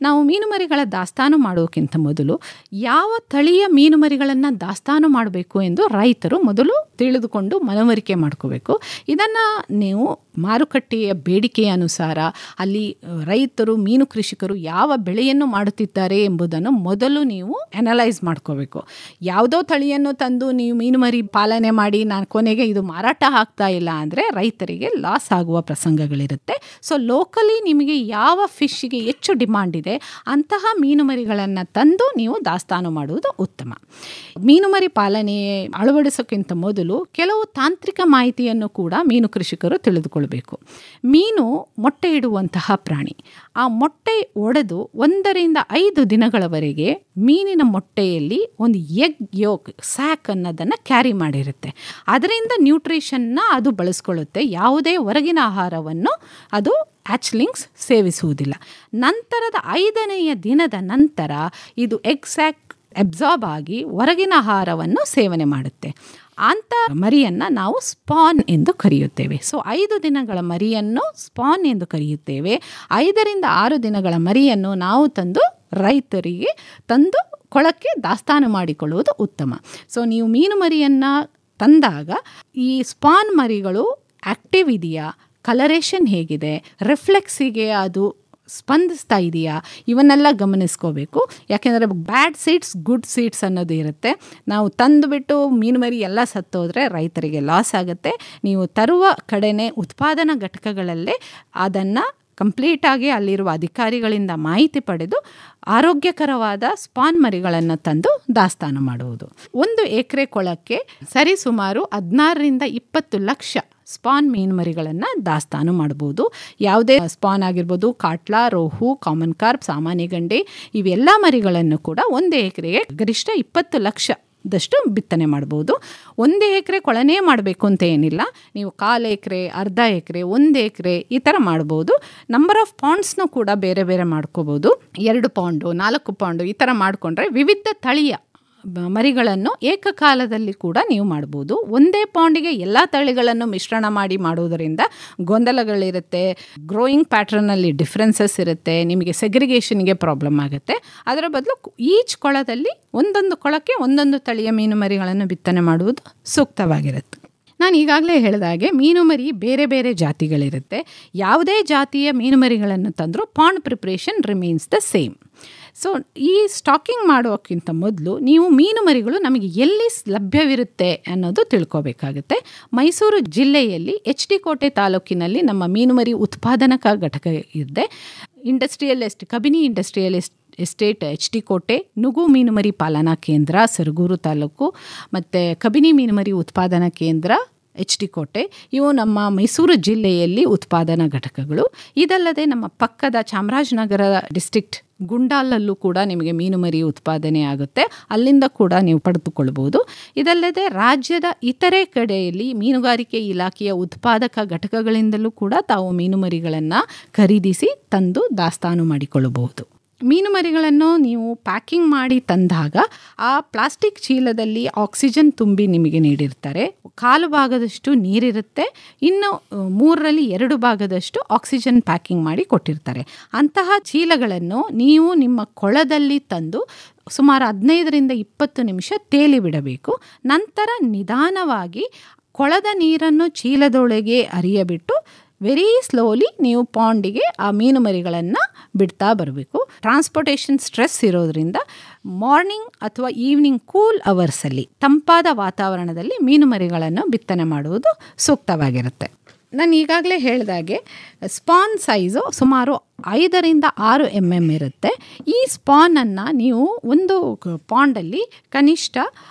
ನಾವು ಮೀನುಮರಿಗಳ ದಾಸ್ತಾನು ಮಾಡೋಕ್ಕಿಂತ ಮೊದಲು ಯಾವ ತಳಿಯ ಮೀನುಮರಿಗಳನ್ನು ದಾಸ್ತಾನು ಮಾಡಬೇಕು ಎಂದು ರೈತರು ಮೊದಲು ತಿಳಿದುಕೊಂಡು ಮನವರಿಕೆ ಮಾಡ್ಕೋಬೇಕು. ಇದನ್ನು ನೀವು ಮಾರುಕಟ್ಟೆಯ ಬೇಡಿಕೆಯ ಅನುಸಾರ ಅಲ್ಲಿ ರೈತರು ಮೀನು ಕೃಷಿಕರು ಯಾವ ಬೆಳೆಯನ್ನು ಮಾಡುತ್ತಿದ್ದಾರೆ ಎಂಬುದನ್ನು ಮೊದಲು ನೀವು ಅನಲೈಸ್ ಮಾಡ್ಕೋಬೇಕು. ಯಾವುದೋ ತಳಿಯನ್ನು ತಂದು ನೀವು ಮೀನುಮರಿ ಪಾಲನೆ ಮಾಡಿ ನಾನು ಕೊನೆಗೆ ಇದು ಮಾರಾಟ ಆಗ್ತಾ ಇಲ್ಲ ಅಂದರೆ ರೈತರಿಗೆ ಲಾಸ್ ಆಗುವ ಪ್ರಸಂಗಗಳಿರುತ್ತೆ. ಸೊ ಲೋಕಲಿ ನಿಮಗೆ ಯಾವ ಫಿಶ್ಗೆ ಹೆಚ್ಚು ಡಿಮಾಂಡ್ ಇದೆ ಅಂತಹ ಮೀನುಮರಿಗಳನ್ನು ತಂದು ನೀವು ದಾಸ್ತಾನು ಮಾಡುವುದು ಉತ್ತಮ. ಮೀನುಮರಿ ಪಾಲನೆ ಅಳವಡಿಸೋಕ್ಕಿಂತ ಮೊದಲು ಕೆಲವು ತಾಂತ್ರಿಕ ಮಾಹಿತಿಯನ್ನು ಕೂಡ ಮೀನು ಕೃಷಿಕರು ತಿಳಿದುಕೊಳ್ಬೇಕು. ಮೀನು ಮೊಟ್ಟೆ ಇಡುವಂತಹ ಪ್ರಾಣಿ. ಆ ಮೊಟ್ಟೆ ಒಡೆದು 1ರಿಂದ 5 ದಿನಗಳವರೆಗೆ ಮೀನಿನ ಮೊಟ್ಟೆಯಲ್ಲಿ ಒಂದು ಎಗ್ ಯೋಕ್ ಸ್ಯಾಕ್ ಅನ್ನೋದನ್ನು ಕ್ಯಾರಿ ಮಾಡಿರುತ್ತೆ. ಅದರಿಂದ ನ್ಯೂಟ್ರಿಷನ್ನ ಅದು ಬಳಸ್ಕೊಳ್ಳುತ್ತೆ. ಯಾವುದೇ ಹೊರಗಿನ ಆಹಾರವನ್ನು ಅದು ಹ್ಯಾಚ್ಲಿಂಗ್ಸ್ ಸೇವಿಸುವುದಿಲ್ಲ. ನಂತರದ 5ನೆಯ ದಿನದ ನಂತರ ಇದು ಎಗ್ ಸ್ಯಾಕ್ ಅಬ್ಸಾರ್ಬ್ ಆಗಿ ಹೊರಗಿನ ಆಹಾರವನ್ನು ಸೇವನೆ ಮಾಡುತ್ತೆ. ಅಂಥ ಮರಿಯನ್ನು ನಾವು ಸ್ಪಾನ್ ಎಂದು ಕರೆಯುತ್ತೇವೆ. ಸೊ 5 ದಿನಗಳ ಮರಿಯನ್ನು ಸ್ಪಾನ್ ಎಂದು ಕರೆಯುತ್ತೇವೆ. 5ರಿಂದ 6 ದಿನಗಳ ಮರಿಯನ್ನು ನಾವು ತಂದು ರೈತರಿಗೆ ತಂದು ಕೊಳಕ್ಕೆ ದಾಸ್ತಾನು ಮಾಡಿಕೊಳ್ಳುವುದು ಉತ್ತಮ. ಸೊ ನೀವು ಮೀನು ಮರಿಯನ್ನು ತಂದಾಗ ಈ ಸ್ಪಾನ್ ಮರಿಗಳು ಆ್ಯಕ್ಟಿವ್ ಇದೆಯಾ, ಕಲರೇಷನ್ ಹೇಗಿದೆ, ರಿಫ್ಲೆಕ್ಸಿಗೆ ಅದು ಸ್ಪಂದಿಸ್ತಾ ಇದೆಯಾ, ಇವನ್ನೆಲ್ಲ ಗಮನಿಸ್ಕೋಬೇಕು. ಯಾಕೆಂದರೆ ಬ್ಯಾಡ್ ಸೀಡ್ಸ್ ಗುಡ್ ಸೀಡ್ಸ್ ಅನ್ನೋದು ಇರುತ್ತೆ. ನಾವು ತಂದುಬಿಟ್ಟು ಮೀನುಮರಿ ಎಲ್ಲ ಸತ್ತೋದ್ರೆ ರೈತರಿಗೆ ಲಾಸ್ ಆಗುತ್ತೆ. ನೀವು ತರುವ ಕಡೆನೇ ಉತ್ಪಾದನಾ ಘಟಕಗಳಲ್ಲೇ ಅದನ್ನು ಕಂಪ್ಲೀಟಾಗಿ ಅಲ್ಲಿರುವ ಅಧಿಕಾರಿಗಳಿಂದ ಮಾಹಿತಿ ಪಡೆದು ಆರೋಗ್ಯಕರವಾದ ಸ್ಪಾನ್ ಮರಿಗಳನ್ನು ತಂದು ದಾಸ್ತಾನು ಮಾಡುವುದು. 1 ಎಕರೆ ಕೊಳಕ್ಕೆ ಸರಿಸುಮಾರು 16ರಿಂದ 20 ಲಕ್ಷ ಸ್ಪಾನ್ ಮೀನುಮರಿಗಳನ್ನು ದಾಸ್ತಾನು ಮಾಡ್ಬೋದು. ಯಾವುದೇ ಸ್ಪಾನ್ ಆಗಿರ್ಬೋದು, ಕಾಟ್ಲಾ, ರೋಹು, ಕಾಮನ್ ಕಾರ್ಪ್, ಸಾಮಾನ್ಯ ಗಂಡೆ, ಇವೆಲ್ಲ ಮರಿಗಳನ್ನು ಕೂಡ 1 ಎಕರೆಗೆ ಗರಿಷ್ಠ 20 ಲಕ್ಷದಷ್ಟು ಬಿತ್ತನೆ ಮಾಡ್ಬೋದು. 1 ಎಕರೆ ಕೊಳನೇ ಮಾಡಬೇಕು ಅಂತ ಏನಿಲ್ಲ. ನೀವು 1/4 ಎಕರೆ, ಅರ್ಧ ಎಕರೆ, 1 ಎಕರೆ ಈ ಥರ ಮಾಡ್ಬೋದು. ನಂಬರ್ ಆಫ್ ಪಾಂಡ್ಸ್ನೂ ಕೂಡ ಬೇರೆ ಬೇರೆ ಮಾಡ್ಕೋಬೋದು. 2 ಪಾಂಡು, 4 ಪಾಂಡು ಈ ಥರ ಮಾಡಿಕೊಂಡ್ರೆ ವಿವಿಧ ತಳಿಯ ಮರಿಗಳನ್ನು ಏಕಕಾಲದಲ್ಲಿ ಕೂಡ ನೀವು ಮಾಡ್ಬೋದು. ಒಂದೇ ಪಾಂಡಿಗೆ ಎಲ್ಲ ತಳಿಗಳನ್ನು ಮಿಶ್ರಣ ಮಾಡಿ ಮಾಡುವುದರಿಂದ ಗೊಂದಲಗಳಿರುತ್ತೆ, ಗ್ರೋಯಿಂಗ್ ಪ್ಯಾಟ್ರನ್ನಲ್ಲಿ ಡಿಫ್ರೆನ್ಸಸ್ ಇರುತ್ತೆ, ನಿಮಗೆ ಸೆಗ್ರಿಗೇಷನ್ಗೆ ಪ್ರಾಬ್ಲಮ್ ಆಗುತ್ತೆ. ಅದರ ಬದಲು ಈಚ್ ಕೊಳದಲ್ಲಿ ಒಂದೊಂದು ಕೊಳಕ್ಕೆ ಒಂದೊಂದು ತಳಿಯ ಮೀನು ಮರಿಗಳನ್ನು ಬಿತ್ತನೆ ಮಾಡುವುದು ಸೂಕ್ತವಾಗಿರುತ್ತೆ. ನಾನು ಈಗಾಗಲೇ ಹೇಳಿದಾಗೆ ಮೀನುಮರಿ ಬೇರೆ ಬೇರೆ ಜಾತಿಗಳಿರುತ್ತೆ. ಯಾವುದೇ ಜಾತಿಯ ಮೀನುಮರಿಗಳನ್ನು ತಂದರೂ pond preparation remains the same. So ಈ ಸ್ಟಾಕಿಂಗ್ ಮಾಡೋಕ್ಕಿಂತ ಮೊದಲು ನೀವು ಮೀನು ಮರಿಗಳು ನಮಗೆ ಎಲ್ಲಿ ಲಭ್ಯವಿರುತ್ತೆ ಅನ್ನೋದು ತಿಳ್ಕೊಬೇಕಾಗುತ್ತೆ. ಮೈಸೂರು ಜಿಲ್ಲೆಯಲ್ಲಿ HD ಕೋಟೆ ತಾಲೂಕಿನಲ್ಲಿ ನಮ್ಮ ಮೀನುಮರಿ ಉತ್ಪಾದನಾ ಘಟಕ ಇದೆ. ಕಬಿನಿ ಇಂಡಸ್ಟ್ರಿಯಲ್ ಎಸ್ಟೇಟ್ HD ಕೋಟೆ, ನುಗು ಮೀನುಮರಿ ಪಾಲನಾ ಕೇಂದ್ರ ಸರಗೂರು ತಾಲೂಕು ಮತ್ತು ಕಬಿನಿ ಮೀನುಮರಿ ಉತ್ಪಾದನಾ ಕೇಂದ್ರ HD ಕೋಟೆ, ಇವು ನಮ್ಮ ಮೈಸೂರು ಜಿಲ್ಲೆಯಲ್ಲಿ ಉತ್ಪಾದನಾ ಘಟಕಗಳು. ಇದಲ್ಲದೆ ನಮ್ಮ ಪಕ್ಕದ ಚಾಮರಾಜನಗರ ಡಿಸ್ಟ್ರಿಕ್ಟ್ ಗುಂಡಾಲಲ್ಲೂ ಕೂಡ ನಿಮಗೆ ಮೀನುಮರಿ ಉತ್ಪಾದನೆ ಆಗುತ್ತೆ, ಅಲ್ಲಿಂದ ಕೂಡ ನೀವು ಪಡೆದುಕೊಳ್ಬೋದು. ಇದಲ್ಲದೆ ರಾಜ್ಯದ ಇತರೆ ಕಡೆಯಲ್ಲಿ ಮೀನುಗಾರಿಕೆ ಇಲಾಖೆಯ ಉತ್ಪಾದಕ ಘಟಕಗಳಿಂದಲೂ ಕೂಡ ತಾವು ಮೀನುಮರಿಗಳನ್ನು ಖರೀದಿಸಿ ತಂದು ದಾಸ್ತಾನು ಮಾಡಿಕೊಳ್ಳಬಹುದು. ಮೀನುಮರಿಗಳನ್ನು ನೀವು ಪ್ಯಾಕಿಂಗ್ ಮಾಡಿ ತಂದಾಗ ಆ ಪ್ಲಾಸ್ಟಿಕ್ ಚೀಲದಲ್ಲಿ ಆಕ್ಸಿಜನ್ ತುಂಬಿ ನಿಮಗೆ ನೀಡಿರ್ತಾರೆ. 1/4 ಭಾಗದಷ್ಟು ನೀರಿರುತ್ತೆ, ಇನ್ನು 2 ಭಾಗದಷ್ಟು ಆಕ್ಸಿಜನ್ ಪ್ಯಾಕಿಂಗ್ ಮಾಡಿ ಕೊಟ್ಟಿರ್ತಾರೆ. ಅಂತಹ ಚೀಲಗಳನ್ನು ನೀವು ನಿಮ್ಮ ಕೊಳದಲ್ಲಿ ತಂದು ಸುಮಾರು 15ರಿಂದ 20 ನಿಮಿಷ ತೇಲಿ ಬಿಡಬೇಕು. ನಂತರ ನಿಧಾನವಾಗಿ ಕೊಳದ ನೀರನ್ನು ಚೀಲದೊಳಗೆ ಹರಿಯಬಿಟ್ಟು ವೆರಿ ಸ್ಲೋಲಿ ನೀವು ಪಾಂಡಿಗೆ ಆ ಮೀನು ಮರಿಗಳನ್ನು ಬಿಡ್ತಾ ಬರಬೇಕು. ಟ್ರಾನ್ಸ್ಪೋರ್ಟೇಷನ್ ಸ್ಟ್ರೆಸ್ ಇರೋದ್ರಿಂದ ಮಾರ್ನಿಂಗ್ ಅಥವಾ ಈವ್ನಿಂಗ್ ಕೂಲ್ ಅವರ್ಸಲ್ಲಿ ತಂಪಾದ ವಾತಾವರಣದಲ್ಲಿ ಮೀನು ಮರಿಗಳನ್ನು ಬಿತ್ತನೆ ಮಾಡುವುದು ಸೂಕ್ತವಾಗಿರುತ್ತೆ. ನಾನು ಈಗಾಗಲೇ ಹೇಳಿದಾಗೆ ಸ್ಪಾನ್ ಸೈಜು ಸುಮಾರು 5ರಿಂದ 6 mm ಇರುತ್ತೆ. ಈ ಸ್ಪಾನನ್ನು ನೀವು ಒಂದು ಪಾಂಡಲ್ಲಿ ಕನಿಷ್ಠ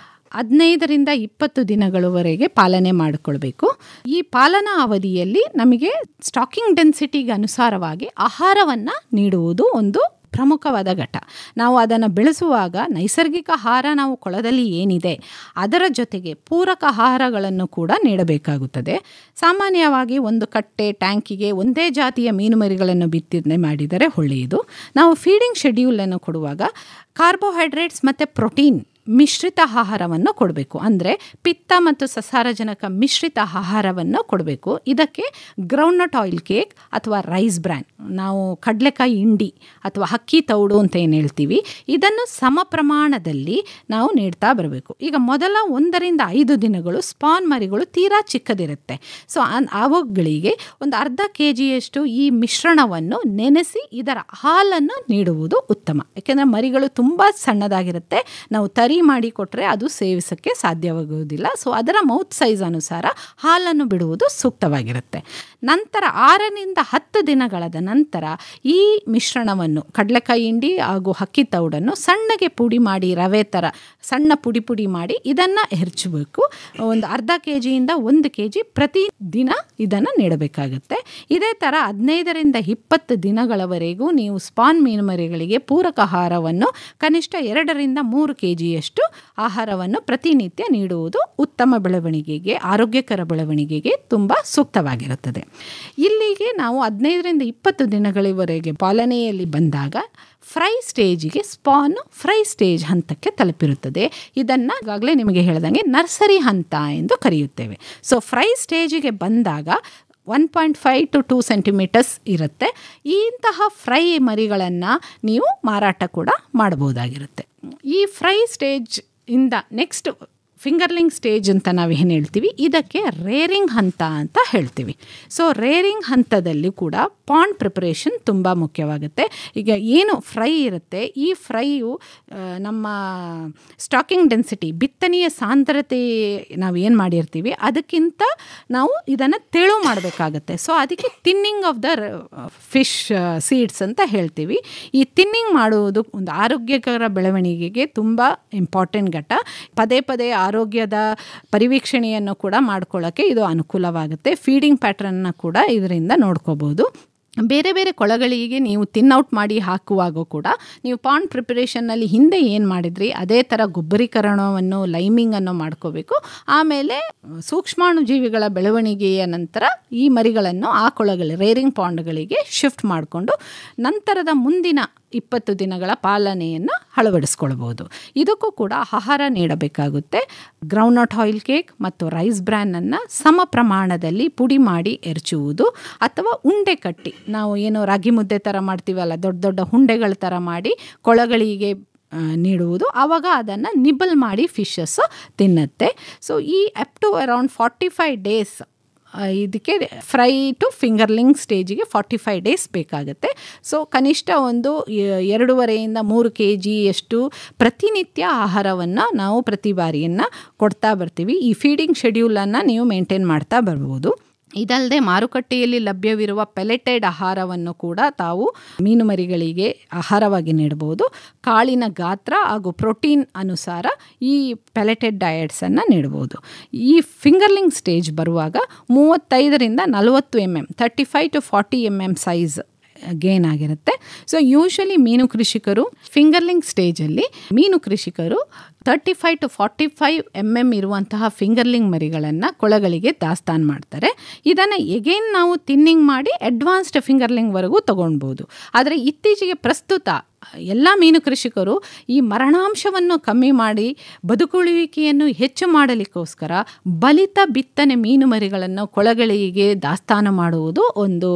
15ರಿಂದ 20 ದಿನಗಳವರೆಗೆ ಪಾಲನೆ ಮಾಡಿಕೊಳ್ಬೇಕು. ಈ ಪಾಲನಾ ಅವಧಿಯಲ್ಲಿ ನಮಗೆ ಸ್ಟಾಕಿಂಗ್ ಡೆನ್ಸಿಟಿಗೆ ಅನುಸಾರವಾಗಿ ಆಹಾರವನ್ನು ನೀಡುವುದು ಒಂದು ಪ್ರಮುಖವಾದ ಘಟ್ಟ. ನಾವು ಅದನ್ನು ಬೆಳೆಸುವಾಗ ನೈಸರ್ಗಿಕ ಆಹಾರ ನಾವು ಕೊಳದಲ್ಲಿ ಏನಿದೆ ಅದರ ಜೊತೆಗೆ ಪೂರಕ ಆಹಾರಗಳನ್ನು ಕೂಡ ನೀಡಬೇಕಾಗುತ್ತದೆ. ಸಾಮಾನ್ಯವಾಗಿ ಒಂದು ಕಟ್ಟೆ ಟ್ಯಾಂಕಿಗೆ ಒಂದೇ ಜಾತಿಯ ಮೀನುಮರಿಗಳನ್ನು ಬಿತ್ತನೆ ಮಾಡಿದರೆ ಒಳ್ಳೆಯದು. ನಾವು ಫೀಡಿಂಗ್ ಶೆಡ್ಯೂಲನ್ನು ಕೊಡುವಾಗ ಕಾರ್ಬೋಹೈಡ್ರೇಟ್ಸ್ ಮತ್ತು ಪ್ರೋಟೀನ್ ಮಿಶ್ರಿತ ಆಹಾರವನ್ನು ಕೊಡಬೇಕು. ಅಂದರೆ ಪಿತ್ತ ಮತ್ತು ಸಸಾರಜನಕ ಮಿಶ್ರಿತ ಆಹಾರವನ್ನು ಕೊಡಬೇಕು. ಇದಕ್ಕೆ ಗ್ರೌಂಡ್ನಟ್ ಆಯಿಲ್ ಕೇಕ್ ಅಥವಾ ರೈಸ್ ಬ್ರ್ಯಾನ್, ನಾವು ಕಡಲೆಕಾಯಿ ಹಿಂಡಿ ಅಥವಾ ಅಕ್ಕಿ ತೌಡು ಅಂತ ಏನು ಹೇಳ್ತೀವಿ, ಇದನ್ನು ಸಮ ಪ್ರಮಾಣದಲ್ಲಿ ನಾವು ನೀಡ್ತಾ ಬರಬೇಕು. ಈಗ ಮೊದಲ 1ರಿಂದ 5 ದಿನಗಳು ಸ್ಪಾನ್ ಮರಿಗಳು ತೀರಾ ಚಿಕ್ಕದಿರುತ್ತೆ. ಸೊ ಅವುಗಳಿಗೆ ಒಂದು ಅರ್ಧ kgಯಷ್ಟು ಈ ಮಿಶ್ರಣವನ್ನು ನೆನೆಸಿ ಇದರ ಹಾಲನ್ನು ನೀಡುವುದು ಉತ್ತಮ. ಯಾಕೆಂದರೆ ಮರಿಗಳು ತುಂಬ ಸಣ್ಣದಾಗಿರುತ್ತೆ, ನಾವು ತರಿ ಮಾಡಿ ಕೊಟ್ಟರೆ ಅದು ಸೇವಿಸೋಕ್ಕೆ ಸಾಧ್ಯವಾಗುವುದಿಲ್ಲ. ಸೊ ಅದರ ಮೌತ್ ಸೈಜ್ ಅನುಸಾರ ಹಾಲನ್ನು ಬಿಡುವುದು ಸೂಕ್ತವಾಗಿರುತ್ತೆ. ನಂತರ 6ರಿಂದ 10 ದಿನಗಳ ನಂತರ ಈ ಮಿಶ್ರಣವನ್ನು ಕಡಲೆಕಾಯಿ ಹಿಂಡಿ ಹಾಗೂ ಅಕ್ಕಿ ತೌಡನ್ನು ಸಣ್ಣಗೆ ಪುಡಿ ಮಾಡಿ, ರವೆ ಥರ ಸಣ್ಣ ಪುಡಿ ಮಾಡಿ ಇದನ್ನು ಹೆರ್ಚಬೇಕು. ಒಂದು ಅರ್ಧ kgಯಿಂದ 1 kg ಪ್ರತಿ ದಿನ ಇದನ್ನು ನೀಡಬೇಕಾಗುತ್ತೆ. ಇದೇ ಥರ 15ರಿಂದ 20 ದಿನಗಳವರೆಗೂ ನೀವು ಸ್ಪಾನ್ ಮೀನುಮರಿಗಳಿಗೆ ಪೂರಕ ಆಹಾರವನ್ನು ಕನಿಷ್ಠ 2ರಿಂದ 3 kgಯಷ್ಟು ಆಹಾರವನ್ನು ಪ್ರತಿನಿತ್ಯ ನೀಡುವುದು ಉತ್ತಮ ಬೆಳವಣಿಗೆಗೆ, ಆರೋಗ್ಯಕರ ಬೆಳವಣಿಗೆಗೆ ತುಂಬ ಸೂಕ್ತವಾಗಿರುತ್ತದೆ. ಇಲ್ಲಿಗೆ ನಾವು 15ರಿಂದ 20 ದಿನಗಳವರೆಗೆ ಪಾಲನೆಯಲ್ಲಿ ಬಂದಾಗ ಫ್ರೈ ಸ್ಟೇಜಿಗೆ ಸ್ಪಾನ್ ಫ್ರೈ ಸ್ಟೇಜ್ ಹಂತಕ್ಕೆ ತಲುಪಿರುತ್ತದೆ. ಇದನ್ನು ಈಗಾಗಲೇ ನಿಮಗೆ ಹೇಳ್ದಂಗೆ ನರ್ಸರಿ ಹಂತ ಎಂದು ಕರೆಯುತ್ತೇವೆ. ಸೊ ಫ್ರೈ ಸ್ಟೇಜಿಗೆ ಬಂದಾಗ 1.5 to 2 ಸೆಂಟಿಮೀಟರ್ಸ್ ಇರುತ್ತೆ. ಇಂತಹ ಫ್ರೈ ಮರಿಗಳನ್ನು ನೀವು ಮಾರಾಟ ಕೂಡ ಮಾಡಬಹುದಾಗಿರುತ್ತೆ. ಈ ಫ್ರೈ ಸ್ಟೇಜ್ ಇಂದ ನೆಕ್ಸ್ಟ್ ಫಿಂಗರ್ಲಿಂಗ್ ಸ್ಟೇಜ್ ಅಂತ ನಾವೇನು ಹೇಳ್ತೀವಿ, ಇದಕ್ಕೆ ರೇರಿಂಗ್ ಹಂತ ಅಂತ ಹೇಳ್ತೀವಿ. ಸೊ ರೇರಿಂಗ್ ಹಂತದಲ್ಲಿ ಕೂಡ ಪಾಂಡ್ ಪ್ರಿಪರೇಷನ್ ತುಂಬ ಮುಖ್ಯವಾಗುತ್ತೆ. ಈಗ ಏನು ಫ್ರೈ ಇರುತ್ತೆ, ಈ ಫ್ರೈಯು ನಮ್ಮ ಸ್ಟಾಕಿಂಗ್ ಡೆನ್ಸಿಟಿ, ಬಿತ್ತನೆಯ ಸಾಂದ್ರತೆ ನಾವು ಏನು ಮಾಡಿರ್ತೀವಿ ಅದಕ್ಕಿಂತ ನಾವು ಇದನ್ನು ತೆಳು ಮಾಡಬೇಕಾಗತ್ತೆ. ಸೊ ಅದಕ್ಕೆ thinning of the fish seeds ಅಂತ ಹೇಳ್ತೀವಿ. ಈ ಥಿನ್ನಿಂಗ್ ಮಾಡುವುದು ಒಂದು ಆರೋಗ್ಯಕರ ಬೆಳವಣಿಗೆಗೆ ತುಂಬ ಇಂಪಾರ್ಟೆಂಟ್ ಘಟ್ಟ. ಪದೇ ಪದೇ ಆರೋಗ್ಯದ ಪರಿವೀಕ್ಷಣೆಯನ್ನು ಕೂಡ ಮಾಡ್ಕೊಳ್ಳೋಕ್ಕೆ ಇದು ಅನುಕೂಲವಾಗುತ್ತೆ. ಫೀಡಿಂಗ್ ಪ್ಯಾಟ್ರನ್ನ ಕೂಡ ಇದರಿಂದ ನೋಡ್ಕೋಬೋದು. ಬೇರೆ ಬೇರೆ ಕೊಳಗಳಿಗೆ ನೀವು ತಿನ್ಔಟ್ ಮಾಡಿ ಹಾಕುವಾಗ ಕೂಡ ನೀವು ಪಾಂಡ್ ಪ್ರಿಪರೇಷನ್ನಲ್ಲಿ ಹಿಂದೆ ಏನು ಮಾಡಿದ್ರಿ ಅದೇ ಥರ ಗೊಬ್ಬರೀಕರಣವನ್ನು, ಲೈಮಿಂಗನ್ನು ಮಾಡ್ಕೋಬೇಕು. ಆಮೇಲೆ ಸೂಕ್ಷ್ಮಾಣುಜೀವಿಗಳ ಬೆಳವಣಿಗೆಯ ನಂತರ ಈ ಮರಿಗಳನ್ನು ಆ ಕೊಳಗಳು ರೇರಿಂಗ್ ಪಾಂಡ್ಗಳಿಗೆ ಶಿಫ್ಟ್ ಮಾಡಿಕೊಂಡು ನಂತರದ ಮುಂದಿನ 20 ದಿನಗಳ ಪಾಲನೆಯನ್ನು ಅಳವಡಿಸ್ಕೊಳ್ಬೋದು. ಇದಕ್ಕೂ ಕೂಡ ಆಹಾರ ನೀಡಬೇಕಾಗುತ್ತೆ. ಗ್ರೌಂಡ್ನಟ್ ಆಯಿಲ್ ಕೇಕ್ ಮತ್ತು ರೈಸ್ ಬ್ರ್ಯಾನನ್ನು ಸಮ ಪ್ರಮಾಣದಲ್ಲಿ ಪುಡಿ ಮಾಡಿ ಎರಚುವುದು ಅಥವಾ ಉಂಡೆ ಕಟ್ಟಿ, ನಾವು ಏನು ರಾಗಿ ಮುದ್ದೆ ಥರ ಮಾಡ್ತೀವಲ್ಲ, ದೊಡ್ಡ ದೊಡ್ಡ ಉಂಡೆಗಳ ಥರ ಮಾಡಿ ಕೊಳಗಳಿಗೆ ನೀಡುವುದು. ಆವಾಗ ಅದನ್ನು ನಿಬಲ್ ಮಾಡಿ ಫಿಶಸ್ ತಿನ್ನುತ್ತೆ. ಸೊ ಈ ಅಪ್ ಟು ಅರೌಂಡ್ 45 ಡೇಸ್ ಇದಕ್ಕೆ ಫ್ರೈ ಟು ಫಿಂಗರ್ಲಿಂಗ್ ಸ್ಟೇಜಿಗೆ 45 ಡೇಸ್ ಬೇಕಾಗುತ್ತೆ. ಸೊ ಕನಿಷ್ಠ ಒಂದು 2.5 3 kg ಅಷ್ಟು ಪ್ರತಿನಿತ್ಯ ಆಹಾರವನ್ನು ನಾವು ಪ್ರತಿ ಬಾರಿಯನ್ನು ಕೊಡ್ತಾ ಬರ್ತೀವಿ. ಈ ಫೀಡಿಂಗ್ ಶೆಡ್ಯೂಲನ್ನು ನೀವು ಮೇಂಟೈನ್ ಮಾಡ್ತಾ ಬರ್ಬೋದು. ಇದಲ್ಲದೆ ಮಾರುಕಟ್ಟೆಯಲ್ಲಿ ಲಭ್ಯವಿರುವ ಪೆಲೆಟೆಡ್ ಆಹಾರವನ್ನು ಕೂಡ ತಾವು ಮೀನುಮರಿಗಳಿಗೆ ಆಹಾರವಾಗಿ ನೀಡಬಹುದು. ಕಾಳಿನ ಗಾತ್ರ ಹಾಗೂ ಪ್ರೋಟೀನ್ ಅನುಸಾರ ಈ ಪೆಲೆಟೆಡ್ ಡಯಟ್ಸನ್ನು ನೀಡಬಹುದು. ಈ ಫಿಂಗರ್ಲಿಂಗ್ ಸ್ಟೇಜ್ ಬರುವಾಗ 35ರಿಂದ 40 mm 35 to 40 mm size gain ಆಗಿರುತ್ತೆ. ಸೊ ಯೂಶಲಿ ಮೀನು ಕೃಷಿಕರು ಫಿಂಗರ್ಲಿಂಗ್ ಸ್ಟೇಜಲ್ಲಿ 35 to 45 mm ಇರುವಂತಹ ಫಿಂಗರ್ಲಿಂಗ್ ಮರಿಗಳನ್ನು ಕೊಳಗಳಿಗೆ ದಾಸ್ತಾನು ಮಾಡ್ತಾರೆ. ಇದನ್ನು ಎಗೇನ್ ನಾವು ತಿನ್ನಿಂಗ್ ಮಾಡಿ ಅಡ್ವಾನ್ಸ್ಡ್ ಫಿಂಗರ್ಲಿಂಗ್ವರೆಗೂ ತೊಗೊಳ್ಬೋದು. ಆದರೆ ಇತ್ತೀಚೆಗೆ ಪ್ರಸ್ತುತ ಎಲ್ಲ ಮೀನು ಕೃಷಿಕರು ಈ ಮರಣಾಂಶವನ್ನು ಕಮ್ಮಿ ಮಾಡಿ ಬದುಕುಳಿಯುವಿಕೆಯನ್ನು ಹೆಚ್ಚು ಮಾಡಲಿಕ್ಕೋಸ್ಕರ ಬಲಿತ ಬಿತ್ತನೆ ಮೀನು ಮರಿಗಳನ್ನು ಕೊಳಗಳಿಗೆ ದಾಸ್ತಾನು ಮಾಡುವುದು ಒಂದು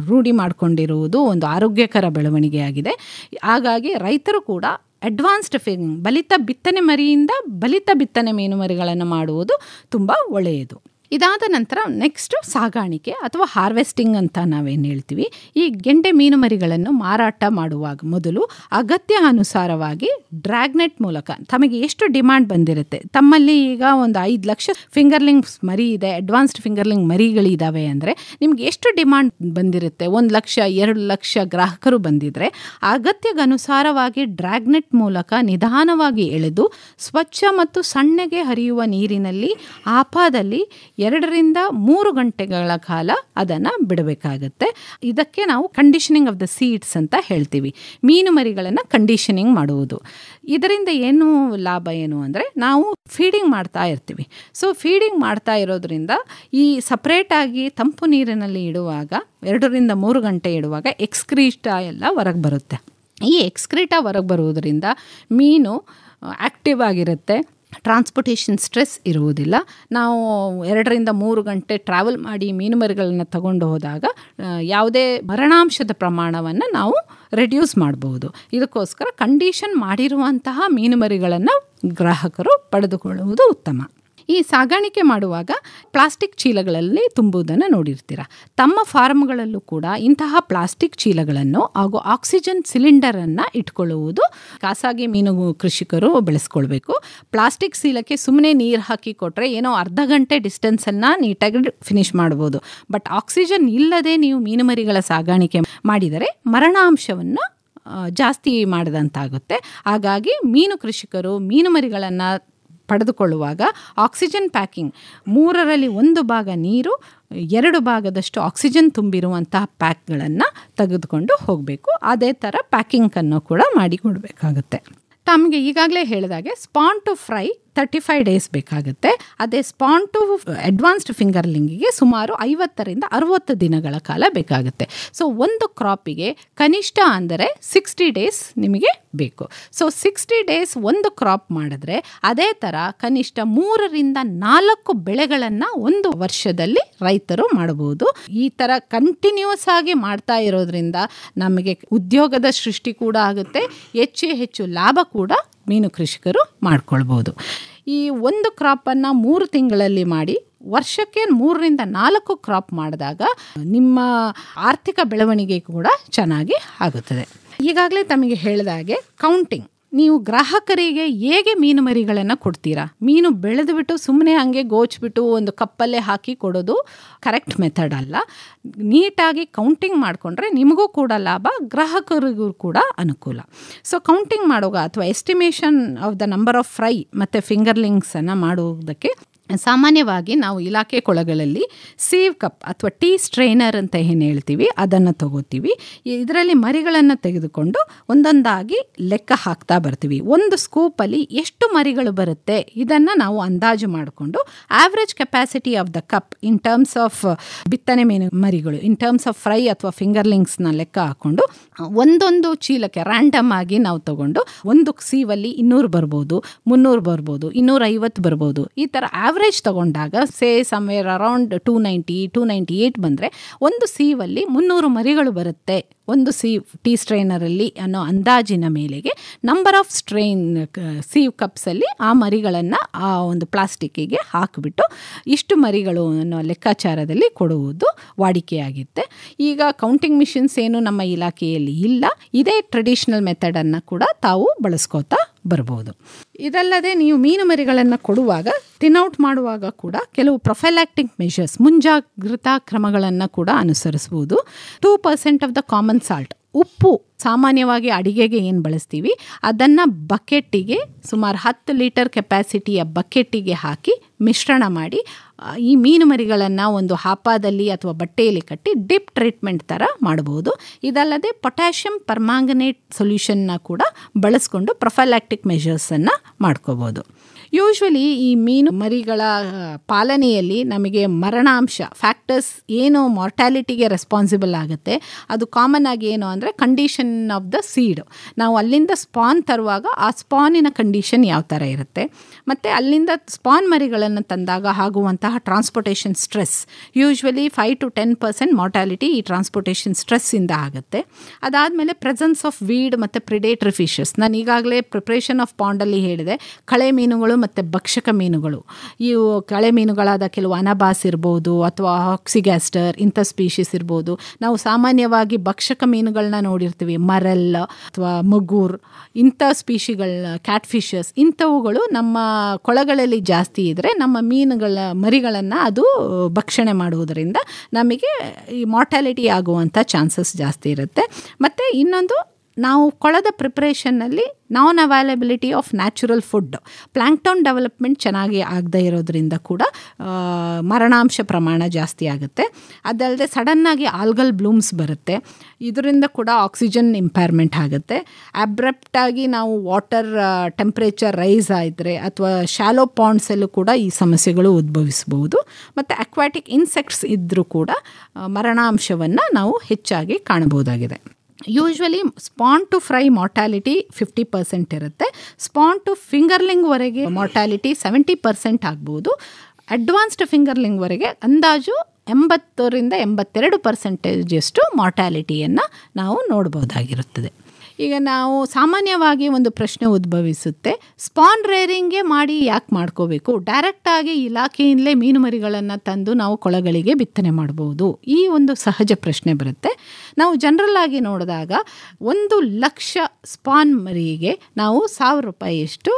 ರೂಢಿ ಮಾಡಿಕೊಂಡಿರುವುದು ಒಂದು ಆರೋಗ್ಯಕರ ಬೆಳವಣಿಗೆಯಾಗಿದೆ. ಹಾಗಾಗಿ ರೈತರು ಕೂಡ ಅಡ್ವಾನ್ಸ್ಡ್ ಬಲಿತ ಬಿತ್ತನೆ ಮರಿಯಿಂದ ಬಲಿತ ಬಿತ್ತನೆ ಮೀನು ಮರಿಗಳನ್ನು ಮಾಡುವುದು ತುಂಬ ಒಳ್ಳೆಯದು. ಇದಾದ ನಂತರ ನೆಕ್ಸ್ಟು ಸಾಗಾಣಿಕೆ ಅಥವಾ ಹಾರ್ವೆಸ್ಟಿಂಗ್ ಅಂತ ನಾವೇನು ಹೇಳ್ತೀವಿ. ಈ ಗೆಂಡೆ ಮೀನು ಮರಿಗಳನ್ನು ಮಾರಾಟ ಮಾಡುವಾಗ ಮೊದಲು ಅಗತ್ಯ ಅನುಸಾರವಾಗಿ ಡ್ರ್ಯಾಗ್ನೆಟ್ ಮೂಲಕ ತಮಗೆ ಎಷ್ಟು ಡಿಮ್ಯಾಂಡ್ ಬಂದಿರುತ್ತೆ, ತಮ್ಮಲ್ಲಿ ಈಗ ಒಂದು 5 ಲಕ್ಷ ಫಿಂಗರ್ಲಿಂಗ್ಸ್ ಮರಿ ಇದೆ, ಅಡ್ವಾನ್ಸ್ಡ್ ಫಿಂಗರ್ಲಿಂಗ್ ಮರಿಗಳಿದ್ದಾವೆ ಅಂದರೆ ನಿಮ್ಗೆ ಎಷ್ಟು ಡಿಮ್ಯಾಂಡ್ ಬಂದಿರುತ್ತೆ, 1 ಲಕ್ಷ 2 ಲಕ್ಷ ಗ್ರಾಹಕರು ಬಂದಿದ್ದರೆ ಅಗತ್ಯಗನುಸಾರವಾಗಿ ಡ್ರ್ಯಾಗ್ನೆಟ್ ಮೂಲಕ ನಿಧಾನವಾಗಿ ಎಳೆದು ಸ್ವಚ್ಛ ಮತ್ತು ಸಣ್ಣಗೆ ಹರಿಯುವ ನೀರಿನಲ್ಲಿ ಆಪಾದಲ್ಲಿ 2 ರಿಂದ 3 ಗಂಟೆಗಳ ಕಾಲ ಅದನ್ನು ಬಿಡಬೇಕಾಗತ್ತೆ. ಇದಕ್ಕೆ ನಾವು ಕಂಡೀಷನಿಂಗ್ ಆಫ್ ದ ಸೀಡ್ಸ್ ಅಂತ ಹೇಳ್ತೀವಿ. ಮೀನು ಮರಿಗಳನ್ನು ಕಂಡೀಷನಿಂಗ್ ಮಾಡುವುದು. ಇದರಿಂದ ಏನು ಲಾಭ ಏನು ಅಂದರೆ ನಾವು ಫೀಡಿಂಗ್ ಮಾಡ್ತಾ ಇರ್ತೀವಿ. ಸೊ ಫೀಡಿಂಗ್ ಮಾಡ್ತಾ ಇರೋದ್ರಿಂದ ಈ ಸಪ್ರೇಟಾಗಿ ತಂಪು ನೀರಿನಲ್ಲಿ ಇಡುವಾಗ 2 ರಿಂದ 3 ಗಂಟೆ ಇಡುವಾಗ ಎಕ್ಸ್ಕ್ರೀಟಾ ಎಲ್ಲ ಹೊರಗೆ ಬರುತ್ತೆ. ಈ ಎಕ್ಸ್ಕ್ರೀಟಾ ಹೊರಗೆ ಬರುವುದರಿಂದ ಮೀನು ಆ್ಯಕ್ಟಿವ್ ಆಗಿರುತ್ತೆ, ಟ್ರಾನ್ಸ್ಪೋರ್ಟೇಷನ್ ಸ್ಟ್ರೆಸ್ ಇರುವುದಿಲ್ಲ. ನಾವು 2 ರಿಂದ 3 ಗಂಟೆ ಟ್ರಾವೆಲ್ ಮಾಡಿ ಮೀನು ಮರಿಗಳನ್ನು ತಗೊಂಡು ಹೋದಾಗ ಯಾವುದೇ ಮರಣಾಂಶದ ಪ್ರಮಾಣವನ್ನು ನಾವು ರೆಡ್ಯೂಸ್ ಮಾಡಬಹುದು. ಇದಕ್ಕೋಸ್ಕರ ಕಂಡೀಷನ್ ಮಾಡಿರುವಂತಹ ಮೀನು ಮರಿಗಳನ್ನು ಗ್ರಾಹಕರು ಪಡೆದುಕೊಳ್ಳುವುದು ಉತ್ತಮ. ಈ ಸಾಗಾಣಿಕೆ ಮಾಡುವಾಗ ಪ್ಲಾಸ್ಟಿಕ್ ಚೀಲಗಳಲ್ಲಿ ತುಂಬುವುದನ್ನು ನೋಡಿರ್ತೀರ. ತಮ್ಮ ಫಾರ್ಮ್ಗಳಲ್ಲೂ ಕೂಡ ಇಂತಹ ಪ್ಲಾಸ್ಟಿಕ್ ಚೀಲಗಳನ್ನು ಹಾಗೂ ಆಕ್ಸಿಜನ್ ಸಿಲಿಂಡರನ್ನು ಇಟ್ಕೊಳ್ಳುವುದು ಖಾಸಗಿ ಮೀನು ಕೃಷಿಕರು ಬೆಳೆಸ್ಕೊಳ್ಬೇಕು. ಪ್ಲಾಸ್ಟಿಕ್ ಚೀಲಕ್ಕೆ ಸುಮ್ಮನೆ ನೀರು ಹಾಕಿ ಕೊಟ್ಟರೆ ಏನೋ ಅರ್ಧ ಗಂಟೆ ಡಿಸ್ಟೆನ್ಸನ್ನು ನೀಟಾಗಿ ಫಿನಿಶ್ ಮಾಡ್ಬೋದು. ಬಟ್ ಆಕ್ಸಿಜನ್ ಇಲ್ಲದೆ ನೀವು ಮೀನು ಮರಿಗಳ ಸಾಗಾಣಿಕೆ ಮಾಡಿದರೆ ಮರಣಾಂಶವನ್ನು ಜಾಸ್ತಿ ಮಾಡಿದಂತಾಗುತ್ತೆ. ಹಾಗಾಗಿ ಮೀನು ಕೃಷಿಕರು ಮೀನು ಮರಿಗಳನ್ನು ಪಡೆದುಕೊಳ್ಳುವಾಗ ಆಕ್ಸಿಜನ್ ಪ್ಯಾಕಿಂಗ್ 3ರಲ್ಲಿ 1 ಭಾಗ ನೀರು 2 ಭಾಗದಷ್ಟು ಆಕ್ಸಿಜನ್ ತುಂಬಿರುವಂತಹ ಪ್ಯಾಕ್ಗಳನ್ನು ತೆಗೆದುಕೊಂಡು ಹೋಗಬೇಕು. ಅದೇ ಥರ ಪ್ಯಾಕಿಂಗನ್ನು ಕೂಡ ಮಾಡಿಕೊಡ್ಬೇಕಾಗುತ್ತೆ. ತಮಗೆ ಈಗಾಗಲೇ ಹೇಳಿದಾಗೆ ಸ್ಪಾನ್ ಟು ಫ್ರೈ 35 ಡೇಸ್ ಬೇಕಾಗುತ್ತೆ. ಅದೇ ಸ್ಪಾನ್ ಟು ಅಡ್ವಾನ್ಸ್ಡ್ ಫಿಂಗರ್ಲಿಂಗಿಗೆ ಸುಮಾರು 50 ರಿಂದ 60 ದಿನಗಳ ಕಾಲ ಬೇಕಾಗುತ್ತೆ. ಸೊ ಒಂದು ಕ್ರಾಪಿಗೆ ಕನಿಷ್ಠ ಅಂದರೆ 60 ಡೇಸ್ ನಿಮಗೆ ಬೇಕು. ಸೊ 60 ಡೇಸ್ ಒಂದು ಕ್ರಾಪ್ ಮಾಡಿದ್ರೆ ಅದೇ ಥರ ಕನಿಷ್ಠ 3 ರಿಂದ 4 ಬೆಳೆಗಳನ್ನು ಒಂದು ವರ್ಷದಲ್ಲಿ ರೈತರು ಮಾಡಬಹುದು. ಈ ಥರ ಕಂಟಿನ್ಯೂಸ್ ಆಗಿ ಮಾಡ್ತಾ ಇರೋದ್ರಿಂದ ನಮಗೆ ಉದ್ಯೋಗದ ಸೃಷ್ಟಿ ಕೂಡ ಆಗುತ್ತೆ, ಹೆಚ್ಚು ಲಾಭ ಕೂಡ ಮೀನು ಕೃಷಿಕರು ಮಾಡ್ಕೊಳ್ಬೋದು. ಈ ಒಂದು ಕ್ರಾಪನ್ನು 3 ತಿಂಗಳಲ್ಲಿ ಮಾಡಿ ವರ್ಷಕ್ಕೆ 3 ರಿಂದ 4 ಕ್ರಾಪ್ ಮಾಡಿದಾಗ ನಿಮ್ಮ ಆರ್ಥಿಕ ಬೆಳವಣಿಗೆ ಕೂಡ ಚೆನ್ನಾಗಿ ಆಗುತ್ತದೆ. ಈಗಾಗಲೇ ತಮಗೆ ಹೇಳಿದಾಗೆ ಕೌಂಟಿಂಗ್, ನೀವು ಗ್ರಾಹಕರಿಗೆ ಹೇಗೆ ಮೀನು ಮರಿಗಳನ್ನು ಕೊಡ್ತೀರಾ? ಮೀನು ಬೆಳೆದುಬಿಟ್ಟು ಸುಮ್ಮನೆ ಹಂಗೆ ಗೋಚ್ಬಿಟ್ಟು ಒಂದು ಕಪ್ಪಲ್ಲೇ ಹಾಕಿ ಕೊಡೋದು ಕರೆಕ್ಟ್ ಮೆಥಡ್ ಅಲ್ಲ. ನೀಟಾಗಿ ಕೌಂಟಿಂಗ್ ಮಾಡಿಕೊಂಡ್ರೆ ನಿಮಗೂ ಕೂಡ ಲಾಭ, ಗ್ರಾಹಕರಿಗೂ ಕೂಡ ಅನುಕೂಲ. ಸೊ ಕೌಂಟಿಂಗ್ ಮಾಡುವಾಗ ಅಥವಾ estimation of the number of fry ಮತ್ತು ಫಿಂಗರ್ಲಿಂಗ್ಸನ್ನು ಮಾಡುವುದಕ್ಕೆ ಸಾಮಾನ್ಯವಾಗಿ ನಾವು ಇಲಾಖೆ ಕೊಳಗಳಲ್ಲಿ ಸೇವ್ ಕಪ್ ಅಥವಾ ಟೀ ಸ್ಟ್ರೈನರ್ ಅಂತ ಏನು ಹೇಳ್ತೀವಿ ಅದನ್ನು ತಗೋತೀವಿ. ಇದರಲ್ಲಿ ಮರಿಗಳನ್ನು ತೆಗೆದುಕೊಂಡು ಒಂದೊಂದಾಗಿ ಲೆಕ್ಕ ಹಾಕ್ತಾ ಬರ್ತೀವಿ. ಒಂದು ಸ್ಕೂಪಲ್ಲಿ ಎಷ್ಟು ಮರಿಗಳು ಬರುತ್ತೆ ಇದನ್ನು ನಾವು ಅಂದಾಜು ಮಾಡಿಕೊಂಡು average capacity of the cup in terms of ಬಿತ್ತನೆ ಮೀನು ಮರಿಗಳು ಇನ್ ಟರ್ಮ್ಸ್ ಆಫ್ ಫ್ರೈ ಅಥವಾ ಫಿಂಗರ್ಲಿಂಗ್ಸ್ನ ಲೆಕ್ಕ ಹಾಕ್ಕೊಂಡು ಒಂದೊಂದು ಚೀಲಕ್ಕೆ ರ್ಯಾಂಡಮ್ ಆಗಿ ನಾವು ತಗೊಂಡು ಒಂದು ಸೀವಲ್ಲಿ 200 ಬರ್ಬೋದು, 300 ಬರ್ಬೋದು, 250 ಬರ್ಬೋದು. ಈ ಥರ ಆವ್ರೇಜ್ ತಗೊಂಡಾಗ ಸಮ್ವೇರ್ ಅರೌಂಡ್ 298 ಬಂದರೆ ಒಂದು ಸೀವಲ್ಲಿ 300 ಮರಿಗಳು ಬರುತ್ತೆ ಒಂದು ಟೀ ಸ್ಟ್ರೈನರಲ್ಲಿ ಅನ್ನೋ ಅಂದಾಜಿನ ಮೇಲೆಗೆ ನಂಬರ್ ಆಫ್ ಸೀವ್ ಕಪ್ಸಲ್ಲಿ ಆ ಮರಿಗಳನ್ನು ಆ ಒಂದು ಪ್ಲಾಸ್ಟಿಕ್ಕಿಗೆ ಹಾಕಿಬಿಟ್ಟು ಇಷ್ಟು ಮರಿಗಳು ಅನ್ನೋ ಲೆಕ್ಕಾಚಾರದಲ್ಲಿ ಕೊಡುವುದು ವಾಡಿಕೆಯಾಗಿತ್ತೆ. ಈಗ ಕೌಂಟಿಂಗ್ ಮಿಷಿನ್ಸ್ ಏನು ನಮ್ಮ ಇಲಾಖೆಯಲ್ಲಿ ಇಲ್ಲ. ಇದೇ ಟ್ರೆಡಿಷನಲ್ ಮೆಥಡನ್ನು ಕೂಡ ತಾವು ಬಳಸ್ಕೋತಾ ಬರ್ಬೋದು. ಇದಲ್ಲದೆ ನೀವು ಮೀನು ಮರಿಗಳನ್ನು ಕೊಡುವಾಗ ಟಿನ್ಔಟ್ ಮಾಡುವಾಗ ಕೂಡ ಕೆಲವು ಪ್ರೊಫೈಲಾಕ್ಟಿಕ್ ಮೆಷರ್ಸ್ ಮುಂಜಾಗ್ರತಾ ಕ್ರಮಗಳನ್ನು ಕೂಡ ಅನುಸರಿಸ್ಬೋದು. 2% ಆಫ್ ದ ಕಾಮನ್ ಸಾಲ್ಟ್, ಉಪ್ಪು ಸಾಮಾನ್ಯವಾಗಿ ಅಡಿಗೆಗೆ ಏನು ಬಳಸ್ತೀವಿ ಅದನ್ನು ಬಕೆಟ್ಟಿಗೆ ಸುಮಾರು 10 ಲೀಟರ್ ಕೆಪ್ಯಾಸಿಟಿಯ ಬಕೆಟ್ಟಿಗೆ ಹಾಕಿ ಮಿಶ್ರಣ ಮಾಡಿ ಈ ಮೀನು ಮರಿಗಳನ್ನು ಒಂದು ಹಾಪಾದಲ್ಲಿ ಅಥವಾ ಬಟ್ಟೆಯಲ್ಲಿ ಕಟ್ಟಿ ಡಿಪ್ ಟ್ರೀಟ್ಮೆಂಟ್ ಥರ ಮಾಡಬಹುದು. ಇದಲ್ಲದೆ ಪೊಟ್ಯಾಷಿಯಂ ಪರ್ಮಾಂಗನೇಟ್ ಸೊಲ್ಯೂಷನ್ನ ಕೂಡ ಬಳಸ್ಕೊಂಡು ಪ್ರೊಫೈಲಾಕ್ಟಿಕ್ ಮೆಷರ್ಸನ್ನು ಮಾಡ್ಕೋಬೋದು. ಯೂಶ್ವಲಿ ಈ ಮೀನು ಮರಿಗಳ ಪಾಲನೆಯಲ್ಲಿ ನಮಗೆ ಮರಣಾಂಶ ಫ್ಯಾಕ್ಟರ್ಸ್ ಏನು ಮಾರ್ಟಾಲಿಟಿಗೆ ರೆಸ್ಪಾನ್ಸಿಬಲ್ ಆಗುತ್ತೆ ಅದು ಕಾಮನ್ ಆಗಿ ಏನು ಅಂದರೆ ಕಂಡೀಷನ್ ಆಫ್ ದ ಸೀಡ್. ನಾವು ಅಲ್ಲಿಂದ ಸ್ಪಾನ್ ತರುವಾಗ ಆ ಸ್ಪಾನಿನ ಕಂಡೀಷನ್ ಯಾವ ಥರ ಇರುತ್ತೆ, ಮತ್ತು ಅಲ್ಲಿಂದ ಸ್ಪಾನ್ ಮರಿಗಳನ್ನು ತಂದಾಗ ಆಗುವಂತಹ transportation stress, usually 5 to 10% mortality ಈ ಟ್ರಾನ್ಸ್ಪೋರ್ಟೇಷನ್ ಸ್ಟ್ರೆಸ್ಸಿಂದ ಆಗುತ್ತೆ. ಅದಾದಮೇಲೆ ಪ್ರೆಸೆನ್ಸ್ ಆಫ್ ವೀಡ್ ಮತ್ತು ಪ್ರಿಡೇಟರಿ ಫಿಶಸ್. ನಾನು ಈಗಾಗಲೇ ಪ್ರಿಪ್ರೇಷನ್ ಆಫ್ ಪಾಂಡಲ್ಲಿ ಹೇಳಿದೆ, ಕಳೆ ಮೀನುಗಳು ಮತ್ತು ಭಕ್ಷಕ ಮೀನುಗಳು. ಇವು ಕಳೆ ಮೀನುಗಳಾದ ಕೆಲವು ಅನಬಾಸ್ ಇರ್ಬೋದು ಅಥವಾ ಆಕ್ಸಿಗ್ಯಾಸ್ಟರ್ ಇಂಥ ಸ್ಪೀಷೀಸ್ ಇರ್ಬೋದು. ನಾವು ಸಾಮಾನ್ಯವಾಗಿ ಭಕ್ಷಕ ಮೀನುಗಳನ್ನ ನೋಡಿರ್ತೀವಿ, ಮರಲ್ ಅಥವಾ ಮಗೂರ್ ಇಂಥ ಸ್ಪೀಷಿಗಳ ಕ್ಯಾಟ್ ಫಿಶಸ್ ಇಂಥವುಗಳು ನಮ್ಮ ಕೊಳಗಳಲ್ಲಿ ಜಾಸ್ತಿ ಇದ್ದರೆ ನಮ್ಮ ಮೀನುಗಳ ಮರಿಗಳನ್ನು ಅದು ಭಕ್ಷಣೆ ಮಾಡುವುದರಿಂದ ನಮಗೆ ಈ ಮಾರ್ಟಾಲಿಟಿ ಆಗುವಂಥ ಚಾನ್ಸಸ್ ಜಾಸ್ತಿ ಇರುತ್ತೆ. ಮತ್ತು ಇನ್ನೊಂದು, ನಾವು ಕೊಳದ ಪ್ರಿಪ್ರೇಷನ್ನಲ್ಲಿ non availability of natural food, plankton development ಚೆನ್ನಾಗಿ ಆಗದೇ ಇರೋದ್ರಿಂದ ಕೂಡ ಮರಣಾಂಶ ಪ್ರಮಾಣ ಜಾಸ್ತಿ ಆಗುತ್ತೆ. ಅದಲ್ಲದೆ ಸಡನ್ನಾಗಿ ಆಲ್ಗಲ್ ಬ್ಲೂಮ್ಸ್ ಬರುತ್ತೆ, ಇದರಿಂದ ಕೂಡ ಆಕ್ಸಿಜನ್ ಇಂಪೈರ್ಮೆಂಟ್ ಆಗುತ್ತೆ. ಅಬ್ರಪ್ಟಾಗಿ ನಾವು ವಾಟರ್ ಟೆಂಪ್ರೇಚರ್ ರೈಸ್ ಆಗಿದ್ರೆ ಅಥವಾ ಶಾಲೋ ಪಾಂಡ್ಸಲ್ಲೂ ಕೂಡ ಈ ಸಮಸ್ಯೆಗಳು ಉದ್ಭವಿಸಬಹುದು. ಮತ್ತು ಅಕ್ವಾಟಿಕ್ ಇನ್ಸೆಕ್ಟ್ಸ್ ಇದ್ದರೂ ಕೂಡ ಮರಣಾಂಶವನ್ನು ನಾವು ಹೆಚ್ಚಾಗಿ ಕಾಣಬಹುದಾಗಿದೆ. Usually spawn to fry mortality 50% ಇರುತ್ತೆ. ಸ್ಪಾನ್ ಟು ಫಿಂಗರ್ಲಿಂಗ್ವರೆಗೆ ಮಾರ್ಟಾಲಿಟಿ 70% ಆಗ್ಬೋದು. ಅಡ್ವಾನ್ಸ್ಡ್ ಫಿಂಗರ್ಲಿಂಗ್ವರೆಗೆ ಅಂದಾಜು 80-82% ಮಾರ್ಟಾಲಿಟಿಯನ್ನು ನಾವು ನೋಡ್ಬೋದಾಗಿರುತ್ತದೆ. ಈಗ ನಾವು ಸಾಮಾನ್ಯವಾಗಿ ಒಂದು ಪ್ರಶ್ನೆ ಉದ್ಭವಿಸುತ್ತೆ, ಸ್ಪಾನ್ ರೇರಿಂಗೇ ಮಾಡಿ ಯಾಕೆ ಮಾಡ್ಕೋಬೇಕು, ಡೈರೆಕ್ಟಾಗಿ ಇಲಾಖೆಯಿಂದಲೇ ಮೀನು ಮರಿಗಳನ್ನು ತಂದು ನಾವು ಕೊಳಗಳಿಗೆ ಬಿತ್ತನೆ ಮಾಡ್ಬೋದು, ಈ ಒಂದು ಸಹಜ ಪ್ರಶ್ನೆ ಬರುತ್ತೆ. ನಾವು ಜನರಲ್ ಆಗಿ ನೋಡಿದಾಗ 1,00,000 ಸ್ಪಾನ್ ಮರಿಗೆ ನಾವು ₹1,000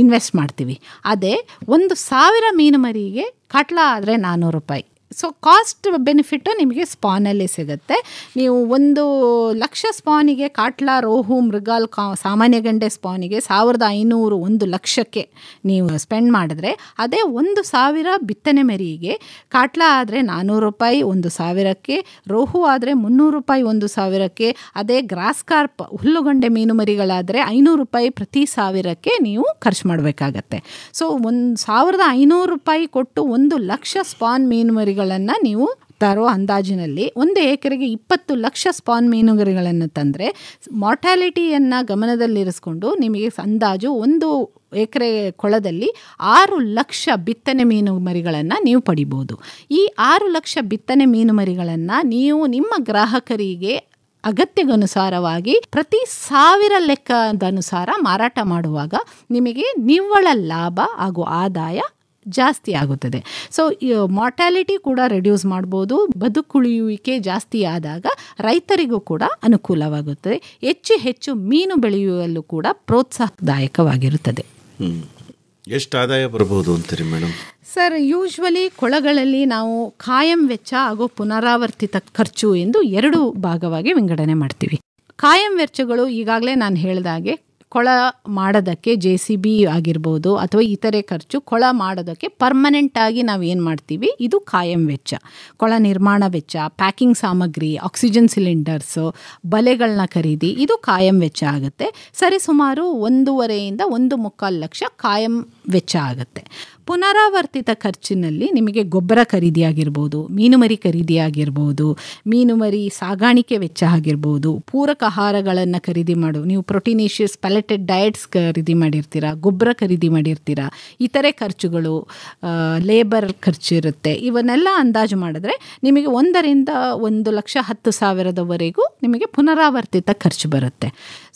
ಇನ್ವೆಸ್ಟ್ ಮಾಡ್ತೀವಿ. ಅದೇ 1,000 ಮೀನು ಮರಿಗೆ ಕಾಟ್ಲ ಆದರೆ ₹400. ಸೊ ಕಾಸ್ಟ್ ಬೆನಿಫಿಟ್ಟು ನಿಮಗೆ ಸ್ಪಾನಲ್ಲಿ ಸಿಗುತ್ತೆ. ನೀವು 1,00,000 ಸ್ಪಾನಿಗೆ ಕಾಟ್ಲಾ, ರೋಹು, ಮೃಗಾಲ್, ಸಾಮಾನ್ಯ ಗಂಡೆ ಸ್ಪಾನಿಗೆ 1,500 1,00,000ಕ್ಕೆ ನೀವು ಸ್ಪೆಂಡ್ ಮಾಡಿದ್ರೆ, ಅದೇ 1,000 ಬಿತ್ತನೆ ಮರಿಗೆ ಕಾಟ್ಲಾ ಆದರೆ ₹400 1,000ಕ್ಕೆ, ರೋಹು ಆದರೆ ₹300 1,000ಕ್ಕೆ, ಅದೇ ಗ್ರಾಸ್ ಕಾರ್ಪ್ ಹುಲ್ಲುಗಂಡೆ ಮೀನು ಮರಿಗಳಾದರೆ ₹500 ಪ್ರತಿ 1,000ಕ್ಕೆ ನೀವು ಖರ್ಚು ಮಾಡಬೇಕಾಗತ್ತೆ. ಸೊ ₹1,500 ಕೊಟ್ಟು 1,00,000 ಸ್ಪಾನ್ ಮೀನು ಮರಿಗಳು ನೀವು ತರೋ ಅಂದಾಜಿನಲ್ಲಿ 1 ಎಕರೆಗೆ 20 ಲಕ್ಷ ಸ್ಪಾನ್ ಮೀನುಗರಿಗಳನ್ನು ತಂದರೆ ಮಾರ್ಟಾಲಿಟಿಯನ್ನು ಗಮನದಲ್ಲಿರಿಸ್ಕೊಂಡು ನಿಮಗೆ ಅಂದಾಜು 1 ಎಕರೆ ಕೊಳದಲ್ಲಿ 6 ಲಕ್ಷ ಬಿತ್ತನೆ ಮೀನು ಮರಿಗಳನ್ನು ನೀವು ಪಡಿಬೋದು. ಈ 6 ಲಕ್ಷ ಬಿತ್ತನೆ ಮೀನು ಮರಿಗಳನ್ನು ನೀವು ನಿಮ್ಮ ಗ್ರಾಹಕರಿಗೆ ಅಗತ್ಯಗನುಸಾರವಾಗಿ ಪ್ರತಿ 1,000 ಲೆಕ್ಕದನುಸಾರ ಮಾರಾಟ ಮಾಡುವಾಗ ನಿಮಗೆ ನಿವ್ವಳ ಲಾಭ ಹಾಗೂ ಆದಾಯ ಜಾಸ್ತಿ ಆಗುತ್ತದೆ. ಸೊ ಮಾರ್ಟಾಲಿಟಿ ಕೂಡ ರೆಡ್ಯೂಸ್ ಮಾಡ್ಬೋದು. ಬದುಕುಳಿಯುವಿಕೆ ಜಾಸ್ತಿ ಆದಾಗ ರೈತರಿಗೂ ಕೂಡ ಅನುಕೂಲವಾಗುತ್ತದೆ. ಹೆಚ್ಚು ಮೀನು ಬೆಳೆಯುವಲ್ಲೂ ಕೂಡ ಪ್ರೋತ್ಸಾಹದಾಯಕವಾಗಿರುತ್ತದೆ. ಎಷ್ಟು ಆದಾಯ ಬರಬಹುದು ಅಂತೀರಿ ಮೇಡಮ್? ಸರ್, ಯೂಶ್ವಲಿ ಕೊಳಗಳಲ್ಲಿ ನಾವು ಕಾಯಂ ವೆಚ್ಚ ಹಾಗೂ ಪುನರಾವರ್ತಿತ ಖರ್ಚು ಎಂದು 2 ಭಾಗವಾಗಿ ವಿಂಗಡಣೆ ಮಾಡ್ತೀವಿ. ಕಾಯಂ ವೆಚ್ಚಗಳು ಈಗಾಗಲೇ ನಾನು ಹೇಳಿದಾಗೆ ಕೊಳ ಮಾಡೋದಕ್ಕೆ JCB ಆಗಿರ್ಬೋದು ಅಥವಾ ಇತರೆ ಖರ್ಚು, ಕೊಳ ಮಾಡೋದಕ್ಕೆ ಪರ್ಮನೆಂಟಾಗಿ ನಾವು ಏನು ಮಾಡ್ತೀವಿ ಇದು ಕಾಯಂ ವೆಚ್ಚ. ಕೊಳ ನಿರ್ಮಾಣ ವೆಚ್ಚ, ಪ್ಯಾಕಿಂಗ್ ಸಾಮಗ್ರಿ, ಆಕ್ಸಿಜನ್ ಸಿಲಿಂಡರ್ಸು, ಬಲೆಗಳನ್ನ ಖರೀದಿ, ಇದು ಕಾಯಂ ವೆಚ್ಚ ಆಗುತ್ತೆ. ಸರಿಸುಮಾರು 1.5 to 1.25 ಲಕ್ಷ ಕಾಯಂ ವೆಚ್ಚ ಆಗುತ್ತೆ. ಪುನರಾವರ್ತಿತ ಖರ್ಚಿನಲ್ಲಿ ನಿಮಗೆ ಗೊಬ್ಬರ ಖರೀದಿಯಾಗಿರ್ಬೋದು, ಮೀನುಮರಿ ಖರೀದಿಯಾಗಿರ್ಬೋದು, ಮೀನುಮರಿ ಸಾಗಾಣಿಕೆ ವೆಚ್ಚ ಆಗಿರ್ಬೋದು, ಪೂರಕ ಆಹಾರಗಳನ್ನು ಖರೀದಿ ಮಾಡು, ನೀವು ಪ್ರೋಟೀನೇಷಿಯಸ್ ಪೆಲೆಟೆಡ್ ಡಯಟ್ಸ್ ಖರೀದಿ ಮಾಡಿರ್ತೀರ, ಗೊಬ್ಬರ ಖರೀದಿ ಮಾಡಿರ್ತೀರ, ಇತರೆ ಖರ್ಚುಗಳು, ಲೇಬರ್ ಖರ್ಚು ಇರುತ್ತೆ. ಇವನ್ನೆಲ್ಲ ಅಂದಾಜು ಮಾಡಿದ್ರೆ ನಿಮಗೆ 1,10,10,000 ನಿಮಗೆ ಪುನರಾವರ್ತಿತ ಖರ್ಚು ಬರುತ್ತೆ.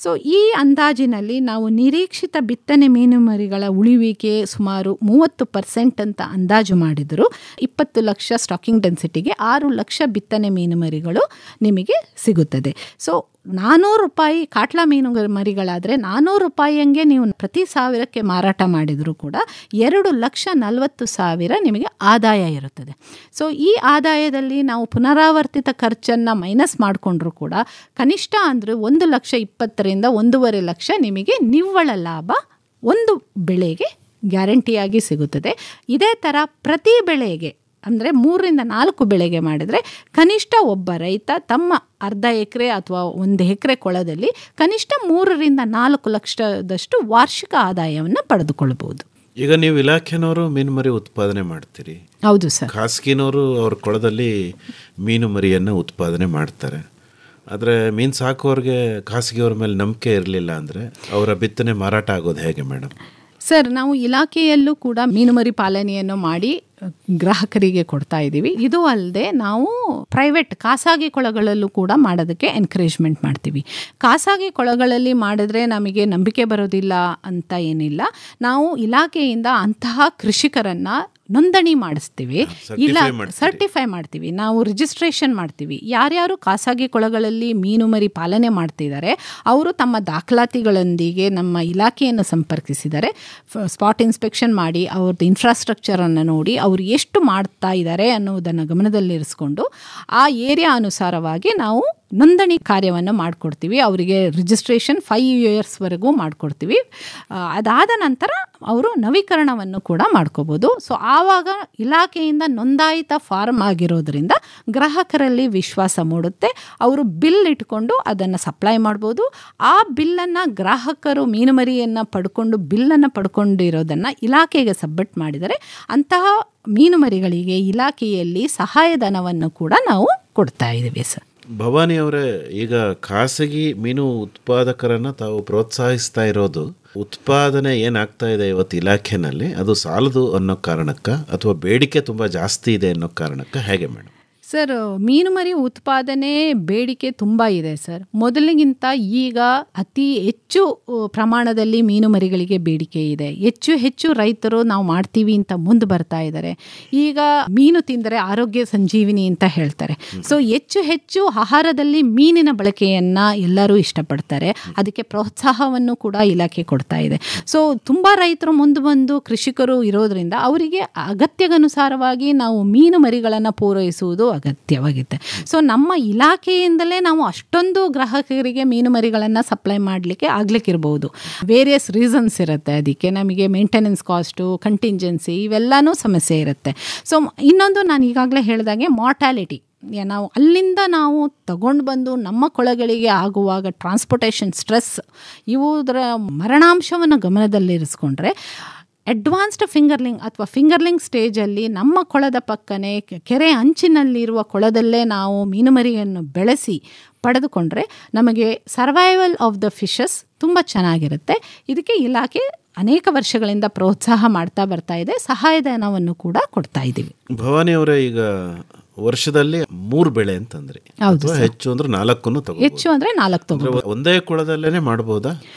ಸೊ ಈ ಅಂದಾಜಿನಲ್ಲಿ ನಾವು ನಿರೀಕ್ಷಿತ ಬಿತ್ತನೆ ಮೀನುಮರಿಗಳ ಉಳಿವಿಕೆ ಸುಮಾರು 30% ಅಂತ ಅಂದಾಜು ಮಾಡಿದರು. 20 ಲಕ್ಷ ಸ್ಟಾಕಿಂಗ್ ಡೆನ್ಸಿಟಿಗೆ 6 ಲಕ್ಷ ಬಿತ್ತನೆ ಮೀನುಮರಿಗಳು ನಿಮಗೆ ಸಿಗುತ್ತದೆ. ಸೊ 400 ರೂಪಾಯಿ ಕಾಟ್ಲಾ ಮೀನು ಮರಿಗಳಾದರೆ 400 ರೂಪಾಯಿಯಂಗೆ ನೀವು ಪ್ರತಿ 1000ಕ್ಕೆ ಮಾರಾಟ ಮಾಡಿದರೂ ಕೂಡ 2,40,000 ನಿಮಗೆ ಆದಾಯ ಇರುತ್ತದೆ. ಸೊ ಈ ಆದಾಯದಲ್ಲಿ ನಾವು ಪುನರಾವರ್ತಿತ ಖರ್ಚನ್ನು ಮೈನಸ್ ಮಾಡಿಕೊಂಡ್ರೂ ಕೂಡ ಕನಿಷ್ಠ ಅಂದರೆ 1,20,000ರಿಂದ 1,50,000 ಲಕ್ಷ ನಿಮಗೆ ನಿವ್ವಳ ಲಾಭ ಒಂದು ಬೆಳೆಗೆ ಗ್ಯಾರಂಟಿಯಾಗಿ ಸಿಗುತ್ತದೆ. ಇದೇ ಥರ ಪ್ರತಿ ಬೆಳೆಗೆ ಅಂದರೆ 3ರಿಂದ 4 ಬೆಳೆಗೆ ಮಾಡಿದರೆ ಕನಿಷ್ಠ ಒಬ್ಬ ರೈತ ತಮ್ಮ ಅರ್ಧ ಎಕರೆ ಅಥವಾ 1 ಎಕರೆ ಕೊಳದಲ್ಲಿ ಕನಿಷ್ಠ 3ರಿಂದ 4 ಲಕ್ಷದಷ್ಟು ವಾರ್ಷಿಕ ಆದಾಯವನ್ನು ಪಡೆದುಕೊಳ್ಳಬಹುದು. ಈಗ ನೀವು ಇಲಾಖೆನವರು ಮೀನುಮರಿ ಉತ್ಪಾದನೆ ಮಾಡ್ತೀರಿ. ಹೌದು ಸರ್. ಖಾಸಗಿನವರು ಅವ್ರ ಕೊಳದಲ್ಲಿ ಮೀನು ಮರಿಯನ್ನು ಉತ್ಪಾದನೆ ಮಾಡ್ತಾರೆ. ಆದರೆ ಮೀನು ಸಾಕೋರಿಗೆ ಖಾಸಗಿಯವ್ರ ಮೇಲೆ ನಂಬಿಕೆ ಇರಲಿಲ್ಲ ಅಂದರೆ ಅವರ ಬಿತ್ತನೆ ಮಾರಾಟ ಆಗೋದು ಹೇಗೆ ಮೇಡಮ್? ಸರ್, ನಾವು ಇಲಾಖೆಯಲ್ಲೂ ಕೂಡ ಮೀನುಮರಿ ಪಾಲನೆಯನ್ನು ಮಾಡಿ ಗ್ರಾಹಕರಿಗೆ ಕೊಡ್ತಾ ಇದ್ದೀವಿ. ಇದು ಅಲ್ಲದೆ ನಾವು ಪ್ರೈವೇಟ್ ಖಾಸಗಿ ಕೊಳಗಳಲ್ಲೂ ಕೂಡ ಮಾಡೋದಕ್ಕೆ ಎನ್ಕರೇಜ್ಮೆಂಟ್ ಮಾಡ್ತೀವಿ. ಖಾಸಗಿ ಕೊಳಗಳಲ್ಲಿ ಮಾಡಿದ್ರೆ ನಮಗೆ ನಂಬಿಕೆ ಬರೋದಿಲ್ಲ ಅಂತ ಏನಿಲ್ಲ. ನಾವು ಇಲಾಖೆಯಿಂದ ಅಂತಹ ಕೃಷಿಕರನ್ನು ನೋಂದಣಿ ಮಾಡಿಸ್ತೀವಿ, ಇಲ್ಲ ಸರ್ಟಿಫೈ ಮಾಡ್ತೀವಿ, ನಾವು ರಿಜಿಸ್ಟ್ರೇಷನ್ ಮಾಡ್ತೀವಿ. ಯಾರ್ಯಾರು ಖಾಸಗಿ ಕೊಳಗಳಲ್ಲಿ ಮೀನುಮರಿ ಪಾಲನೆ ಮಾಡ್ತಿದ್ದಾರೆ ಅವರು ತಮ್ಮ ದಾಖಲಾತಿಗಳೊಂದಿಗೆ ನಮ್ಮ ಇಲಾಖೆಯನ್ನು ಸಂಪರ್ಕಿಸಿದರೆ ಸ್ಪಾಟ್ ಇನ್ಸ್ಪೆಕ್ಷನ್ ಮಾಡಿ ಅವ್ರದ್ದು ಇನ್ಫ್ರಾಸ್ಟ್ರಕ್ಚರನ್ನು ನೋಡಿ ಅವರು ಎಷ್ಟು ಮಾಡ್ತಾ ಇದ್ದಾರೆ ಅನ್ನೋದನ್ನು ಗಮನದಲ್ಲಿರಿಸ್ಕೊಂಡು ಆ ಏರಿಯಾ ಅನುಸಾರವಾಗಿ ನಾವು ನೋಂದಣಿ ಕಾರ್ಯವನ್ನು ಮಾಡಿಕೊಡ್ತೀವಿ. ಅವರಿಗೆ ರಿಜಿಸ್ಟ್ರೇಷನ್ 5 ಇಯರ್ಸ್ವರೆಗೂ ಮಾಡಿಕೊಡ್ತೀವಿ. ಅದಾದ ನಂತರ ಅವರು ನವೀಕರಣವನ್ನು ಕೂಡ ಮಾಡ್ಕೋಬೋದು. ಸೊ ಆವಾಗ ಇಲಾಖೆಯಿಂದ ನೋಂದಾಯಿತ ಫಾರ್ಮ್ ಆಗಿರೋದ್ರಿಂದ ಗ್ರಾಹಕರಲ್ಲಿ ವಿಶ್ವಾಸ ಮೂಡುತ್ತೆ. ಅವರು ಬಿಲ್ ಇಟ್ಕೊಂಡು ಅದನ್ನು ಸಪ್ಲೈ ಮಾಡ್ಬೋದು. ಆ ಬಿಲ್ಲನ್ನು ಗ್ರಾಹಕರು ಮೀನುಮರಿಯನ್ನು ಬಿಲ್ಲನ್ನು ಪಡ್ಕೊಂಡಿರೋದನ್ನು ಇಲಾಖೆಗೆ ಸಬ್ಮಿಟ್ ಮಾಡಿದರೆ ಅಂತಹ ಮೀನುಮರಿಗಳಿಗೆ ಇಲಾಖೆಯಲ್ಲಿ ಸಹಾಯಧನವನ್ನು ಕೂಡ ನಾವು ಕೊಡ್ತಾ ಇದ್ದೀವಿ ಸರ್. ಭವಾನಿ ಅವರೇ, ಈಗ ಖಾಸಗಿ ಮೀನು ಉತ್ಪಾದಕರನ್ನು ತಾವು ಪ್ರೋತ್ಸಾಹಿಸ್ತಾ ಇರೋದು ಉತ್ಪಾದನೆ ಏನಾಗ್ತಾ ಇದೆ ಇವತ್ತು ಇಲಾಖೆನಲ್ಲಿ ಅದು ಸಾಲದು ಅನ್ನೋ ಕಾರಣಕ್ಕ ಅಥವಾ ಬೇಡಿಕೆ ತುಂಬ ಜಾಸ್ತಿ ಇದೆ ಅನ್ನೋ ಕಾರಣಕ್ಕ, ಹೇಗೆ ಮೇಡಮ್? ಸರ್, ಮೀನುಮರಿ ಉತ್ಪಾದನೆ ಬೇಡಿಕೆ ತುಂಬ ಇದೆ ಸರ್. ಮೊದಲಿಗಿಂತ ಈಗ ಅತಿ ಹೆಚ್ಚು ಪ್ರಮಾಣದಲ್ಲಿ ಮೀನುಮರಿಗಳಿಗೆ ಬೇಡಿಕೆ ಇದೆ. ಹೆಚ್ಚು ರೈತರು ನಾವು ಮಾಡ್ತೀವಿ ಅಂತ ಮುಂದೆ ಬರ್ತಾ ಇದ್ದಾರೆ. ಈಗ ಮೀನು ತಿಂದರೆ ಆರೋಗ್ಯ ಸಂಜೀವಿನಿ ಅಂತ ಹೇಳ್ತಾರೆ. ಸೊ ಹೆಚ್ಚು ಆಹಾರದಲ್ಲಿ ಮೀನಿನ ಬಳಕೆಯನ್ನು ಎಲ್ಲರೂ ಇಷ್ಟಪಡ್ತಾರೆ. ಅದಕ್ಕೆ ಪ್ರೋತ್ಸಾಹವನ್ನು ಕೂಡ ಇಲಾಖೆ ಕೊಡ್ತಾ ಇದೆ. ಸೊ ತುಂಬ ರೈತರು ಮುಂದೆ ಬಂದು ಕೃಷಿಕರು ಇರೋದ್ರಿಂದ ಅವರಿಗೆ ಅಗತ್ಯಗನುಸಾರವಾಗಿ ನಾವು ಮೀನುಮರಿಗಳನ್ನು ಪೂರೈಸುವುದು ಅಗತ್ಯವಾಗಿದೆ. ಸೊ ನಮ್ಮ ಇಲಾಖೆಯಿಂದಲೇ ನಾವು ಅಷ್ಟೊಂದು ಗ್ರಾಹಕರಿಗೆ ಮೀನುಮರಿಗಳನ್ನು ಸಪ್ಲೈ ಮಾಡಲಿಕ್ಕೆ ಆಗ್ಲಿಕ್ಕಿರ್ಬೋದು. ವೇರಿಯಸ್ ರೀಸನ್ಸ್ ಇರುತ್ತೆ. ಅದಕ್ಕೆ ನಮಗೆ ಮೇಂಟೆನೆನ್ಸ್ ಕಾಸ್ಟು, ಕಂಟಿಂಜೆನ್ಸಿ ಇವೆಲ್ಲನೂ ಸಮಸ್ಯೆ ಇರುತ್ತೆ. ಸೊ ಇನ್ನೊಂದು ನಾನು ಈಗಾಗಲೇ ಹೇಳಿದಾಗೆ ಮಾರ್ಟಾಲಿಟಿ, ನಾವು ಅಲ್ಲಿಂದ ನಾವು ತಗೊಂಡು ಬಂದು ನಮ್ಮ ಕೊಳಗಳಿಗೆ ಆಗುವಾಗ ಟ್ರಾನ್ಸ್ಪೋರ್ಟೇಷನ್ ಸ್ಟ್ರೆಸ್ ಇವುದರ ಮರಣಾಂಶವನ್ನು ಗಮನದಲ್ಲಿರಿಸ್ಕೊಂಡ್ರೆ ಅಡ್ವಾನ್ಸ್ಡ್ ಫಿಂಗರ್ಲಿಂಗ್ ಅಥವಾ ಫಿಂಗರ್ಲಿಂಗ್ ಸ್ಟೇಜಲ್ಲಿ ನಮ್ಮ ಕೊಳದ ಪಕ್ಕನೆ ಕೆರೆ ಅಂಚಿನಲ್ಲಿರುವ ಕೊಳದಲ್ಲೇ ನಾವು ಮೀನುಮರಿಯನ್ನು ಬೆಳೆಸಿ ಪಡೆದುಕೊಂಡ್ರೆ ನಮಗೆ ಸರ್ವೈವಲ್ ಆಫ್ ದ ಫಿಶಸ್ ತುಂಬ ಚೆನ್ನಾಗಿರುತ್ತೆ. ಇದಕ್ಕೆ ಇಲಾಖೆ ಅನೇಕ ವರ್ಷಗಳಿಂದ ಪ್ರೋತ್ಸಾಹ ಮಾಡ್ತಾ ಬರ್ತಾ ಇದೆ. ಸಹಾಯಧನವನ್ನು ಕೂಡ ಕೊಡ್ತಾ ಇದ್ದೀವಿ. ಭವಾನಿ ಅವರೇ, ಈಗ ವರ್ಷದಲ್ಲಿ 3 ಬೆಳೆ ಅಂತಂದ್ರೆ ಹೆಚ್ಚು ಅಂದ್ರೆ 4 ತಗೋ, ಹೆಚ್ಚು ಅಂದ್ರೆ 4 ತಗೋ, ಒಂದೇ ಕೊಳದಲ್ಲೇನೆ ಮಾಡಬಹುದಾ?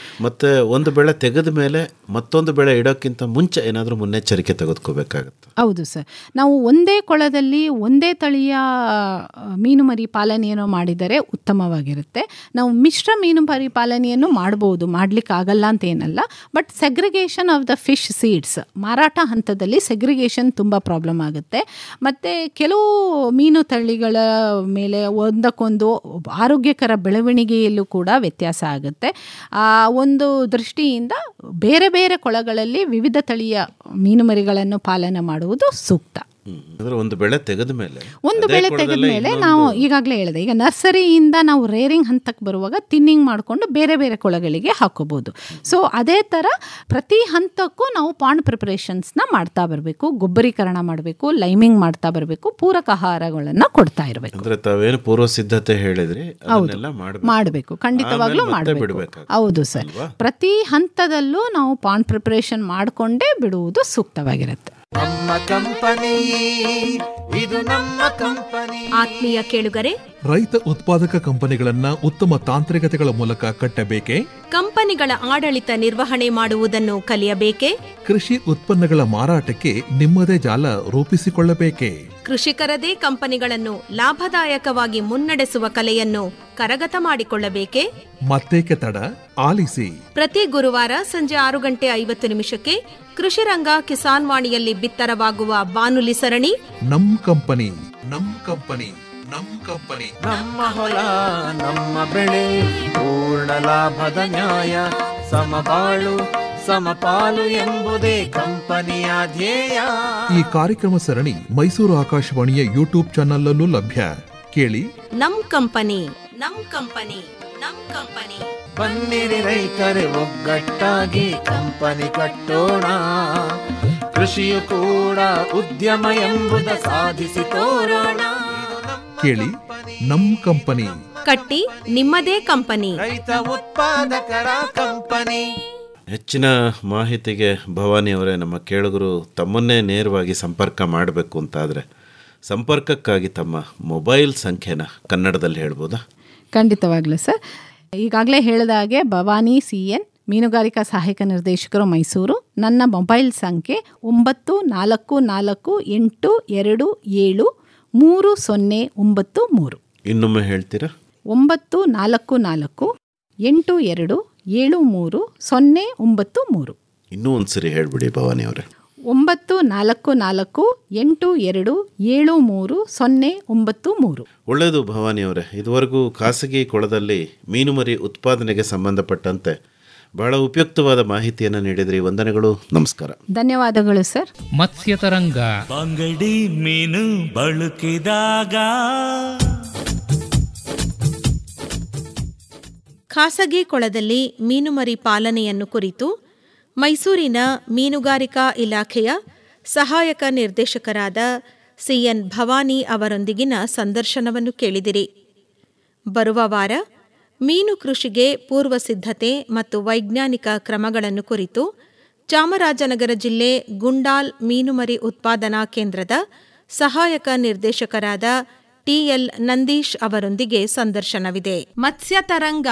ಮತ್ತೆ ಒಂದು ಬೆಳೆ ತೆಗೆದ ಮೇಲೆ ಮತ್ತೊಂದು ಬೆಳೆ ಇಡೋಕ್ಕಿಂತ ಮುಂಚೆ ಏನಾದರೂ ಮುನ್ನೆಚ್ಚರಿಕೆ ತೆಗೆದುಕೋಬೇಕಾಗುತ್ತೆ? ಹೌದು ಸರ್. ನಾವು ಒಂದೇ ಕೊಳದಲ್ಲಿ ಒಂದೇ ತಳಿಯ ಮೀನುಮರಿ ಪಾಲನೆಯನ್ನು ಮಾಡಿದರೆ ಉತ್ತಮವಾಗಿರುತ್ತೆ. ನಾವು ಮಿಶ್ರ ಮೀನುಮರಿ ಪಾಲನೆಯನ್ನು ಮಾಡಬಹುದು, ಮಾಡ್ಲಿಕ್ಕೆ ಆಗಲ್ಲ ಅಂತ ಏನಲ್ಲ. But segregation of the fish seeds ಮಾರಾಟ ಹಂತದಲ್ಲಿ ಸೆಗ್ರಿಗೇಷನ್ ತುಂಬ ಪ್ರಾಬ್ಲಮ್ ಆಗುತ್ತೆ. ಮತ್ತು ಕೆಲವು ಮೀನು ತಳಿಗಳ ಮೇಲೆ ಒಂದಕ್ಕೊಂದು ಆರೋಗ್ಯಕರ ಬೆಳವಣಿಗೆಯಲ್ಲೂ ಕೂಡ ವ್ಯತ್ಯಾಸ ಆಗುತ್ತೆ. ಆ ಒಂದು ದೃಷ್ಟಿಯಿಂದ ಬೇರೆ ಬೇರೆ ಕೊಳಗಳಲ್ಲಿ ವಿವಿಧ ತಳಿಯ ಮೀನುಮರಿಗಳನ್ನು ಪಾಲನೆ ಮಾಡುವುದು ಸೂಕ್ತ. ಅಂದ್ರೆ ಒಂದು ಬೆಳೆ ತೆಗೆದ ಮೇಲೆ ನಾವು ಈಗಾಗಲೇ ಹೇಳಿದೆ, ಈಗ ನರ್ಸರಿಯಿಂದ ನಾವು ರೇರಿಂಗ್ ಹಂತಕ್ಕೆ ಬರುವಾಗ ತಿನ್ನಿಂಗ್ ಮಾಡಿಕೊಂಡು ಬೇರೆ ಬೇರೆ ಕೊಳಗಳಿಗೆ ಹಾಕೋಬಹುದು. ಸೊ ಅದೇ ಥರ ಪ್ರತಿ ಹಂತಕ್ಕೂ ನಾವು ಪಾಂಡ್ ಪ್ರಿಪರೇಷನ್ಸ್ನ ಮಾಡ್ತಾ ಬರಬೇಕು, ಗೊಬ್ಬರೀಕರಣ ಮಾಡಬೇಕು, ಲೈಮಿಂಗ್ ಮಾಡ್ತಾ ಬರಬೇಕು, ಪೂರಕ ಆಹಾರಗಳನ್ನು ಕೊಡ್ತಾ ಇರಬೇಕು. ಅಂದ್ರೆ ತಾವೇನು ಪೂರ್ವ ಸಿದ್ಧತೆ ಹೇಳಿದ್ರಿ ಮಾಡಬೇಕು, ಖಂಡಿತವಾಗ್ಲೂ ಮಾಡಬೇಕು. ಹೌದು ಸರ್, ಪ್ರತಿ ಹಂತದಲ್ಲೂ ನಾವು ಪಾಂಡ್ ಪ್ರಿಪರೇಷನ್ ಮಾಡಿಕೊಂಡೇ ಬಿಡುವುದು ಸೂಕ್ತವಾಗಿರುತ್ತೆ. ನಮ್ಮ ಕಂಪನಿ, ಇದು ನಮ್ಮ ಕಂಪನಿ. ಆತ್ಮೀಯ ಕೇಳುಗರೆ, ರೈತ ಉತ್ಪಾದಕ ಕಂಪನಿಗಳನ್ನ ಉತ್ತಮ ತಾಂತ್ರಿಕತೆಗಳ ಮೂಲಕ ಕಟ್ಟಬೇಕೆ? ಕಂಪನಿಗಳ ಆಡಳಿತ ನಿರ್ವಹಣೆ ಮಾಡುವುದನ್ನು ಕಲಿಯಬೇಕೆ? ಕೃಷಿ ಉತ್ಪನ್ನಗಳ ಮಾರಾಟಕ್ಕೆ ನಿಮ್ಮದೇ ಜಾಲ ರೂಪಿಸಿಕೊಳ್ಳಬೇಕೆ? ಕೃಷಿಕರದೇ ಕಂಪನಿಗಳನ್ನು ಲಾಭದಾಯಕವಾಗಿ ಮುನ್ನಡೆಸುವ ಕಲೆಯನ್ನು ಕರಗತ ಮಾಡಿಕೊಳ್ಳಬೇಕೆ? ಮತ್ತೇಕೆ ತಡ, ಆಲಿಸಿ. ಪ್ರತಿ ಗುರುವಾರ ಸಂಜೆ 6:50 ಕೃಷಿ ರಂಗ ಕಿಸಾನ್ ವಾಣಿಯಲ್ಲಿ ಬಿತ್ತರವಾಗುವ ಬಾನುಲಿ ಸರಣಿ ನಮ್ ಕಂಪನಿ, ನಮ್ ಕಂಪನಿ, ನಮ್ ಕಂಪನಿ. ನಮ್ಮ ಹೊಲ ನಮ್ಮ ಬೆಳೆ, ಪೂರ್ಣ ಲಾಭದ ನ್ಯಾಯ, ಸಮಬಾಳು ಸಮಪಾಲು ಎಂಬುದೇ ಕಂಪನಿಯ ಧ್ಯೇಯ. ಈ ಕಾರ್ಯಕ್ರಮ ಸರಣಿ ಮೈಸೂರು ಆಕಾಶವಾಣಿಯ ಯೂಟ್ಯೂಬ್ ಚಾನಲ್ ಲಭ್ಯ. ಕೇಳಿ ನಮ್ ಕಂಪನಿ, ನಮ್ ಕಂಪನಿ, ನಮ್ ಕಂಪನಿ. ಬನ್ನಿರಿ ರೈತರೇ ಒಗ್ಗಟ್ಟಾಗಿ ಕಂಪನಿ ಕಟ್ಟೋಣ, ಕೃಷಿಯು ಕೂಡ ಉದ್ಯಮ ಎಂಬುದ ಸಾಧಿಸಿ ತೋರೋಣ. ಕೇಳಿ ನಮ್ ಕಂಪನಿ, ಕಟ್ಟಿ ನಿಮ್ಮದೇ ಕಂಪನಿ, ರೈತ ಉತ್ಪಾದಕರ ಕಂಪನಿ. ಹೆಚ್ಚಿನ ಮಾಹಿತಿಗೆ ಭವಾನಿ ಅವರೇ, ನಮ್ಮ ಕೇಳುಗರು ತಮ್ಮನ್ನೇ ನೇರವಾಗಿ ಸಂಪರ್ಕ ಮಾಡಬೇಕು ಅಂತಾದರೆ ಸಂಪರ್ಕಕ್ಕಾಗಿ ತಮ್ಮ ಮೊಬೈಲ್ ಸಂಖ್ಯೆನ ಕನ್ನಡದಲ್ಲಿ ಹೇಳ್ಬೋದಾ? ಖಂಡಿತವಾಗ್ಲೂ ಸರ್. ಈಗಾಗಲೇ ಹೇಳಿದ ಹಾಗೆ ಭವಾನಿ CN, ಮೀನುಗಾರಿಕಾ ಸಹಾಯಕ ನಿರ್ದೇಶಕರು, ಮೈಸೂರು. ನನ್ನ ಮೊಬೈಲ್ ಸಂಖ್ಯೆ 94473093. ಇನ್ನೊಮ್ಮೆ ಹೇಳ್ತೀರಾ? 9448273093. ಇನ್ನೂ ಒಂದ್ಸರಿ ಹೇಳ್ಬಿಡಿ ಭವಾನಿ ಅವರೇ. 9448273093. ಒಳ್ಳೆಯದು ಭವಾನಿ ಅವರೇ, ಇದುವರೆಗೂ ಖಾಸಗಿ ಕೊಳದಲ್ಲಿ ಮೀನುಮರಿ ಉತ್ಪಾದನೆಗೆ ಸಂಬಂಧಪಟ್ಟಂತೆ ಬಹಳ ಉಪಯುಕ್ತವಾದ ಮಾಹಿತಿಯನ್ನು ನೀಡಿದ್ರಿ. ವಂದನೆಗಳು, ನಮಸ್ಕಾರ. ಧನ್ಯವಾದಗಳು ಸರ್. ಮತ್ಸ್ಯ ತರಂಗ. ಬಂಗಡಿ ಮೀನು ಬಳಕಿದಾಗ ಖಾಸಗಿ ಕೊಳದಲ್ಲಿ ಮೀನುಮರಿ ಪಾಲನೆಯನ್ನು ಕುರಿತು ಮೈಸೂರಿನ ಮೀನುಗಾರಿಕಾ ಇಲಾಖೆಯ ಸಹಾಯಕ ನಿರ್ದೇಶಕರಾದ CN ಭವಾನಿ ಅವರೊಂದಿಗಿನ ಸಂದರ್ಶನವನ್ನು ಕೇಳಿದಿರಿ. ಬರುವ ವಾರ ಮೀನು ಕೃಷಿಗೆ ಪೂರ್ವ ಸಿದ್ಧತೆ ಮತ್ತು ವೈಜ್ಞಾನಿಕ ಕ್ರಮಗಳನ್ನು ಕುರಿತು ಚಾಮರಾಜನಗರ ಜಿಲ್ಲೆ ಗುಂಡಾಲ್ ಮೀನುಮರಿ ಉತ್ಪಾದನಾ ಕೇಂದ್ರದ ಸಹಾಯಕ ನಿರ್ದೇಶಕರಾದ TL ನಂದೀಶ್ ಅವರೊಂದಿಗೆ ಸಂದರ್ಶನವಿದೆ. ಮತ್ಸ್ಯ ತರಂಗ.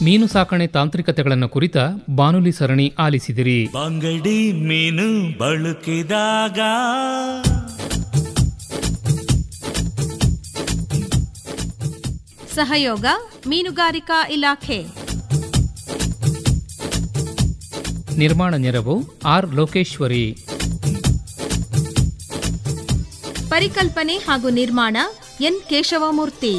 ಮೀನು ಸಾಕಣೆ ತಾಂತ್ರಿಕತೆಗಳನ್ನು ಕುರಿತ ಬಾನುಲಿ ಸರಣಿ ಆಲಿಸಿದಿರಿ. ಬಂಗಡಿ ಮೀನು ಬಳಕಿದಾಗ ಸಹಯೋಗ ಮೀನುಗಾರಿಕಾ ಇಲಾಖೆ. ನಿರ್ಮಾಣ ನೆರವು R. ಲೋಕೇಶ್ವರಿ. ಪರಿಕಲ್ಪನೆ ಹಾಗೂ ನಿರ್ಮಾಣ N. ಕೇಶವಮೂರ್ತಿ.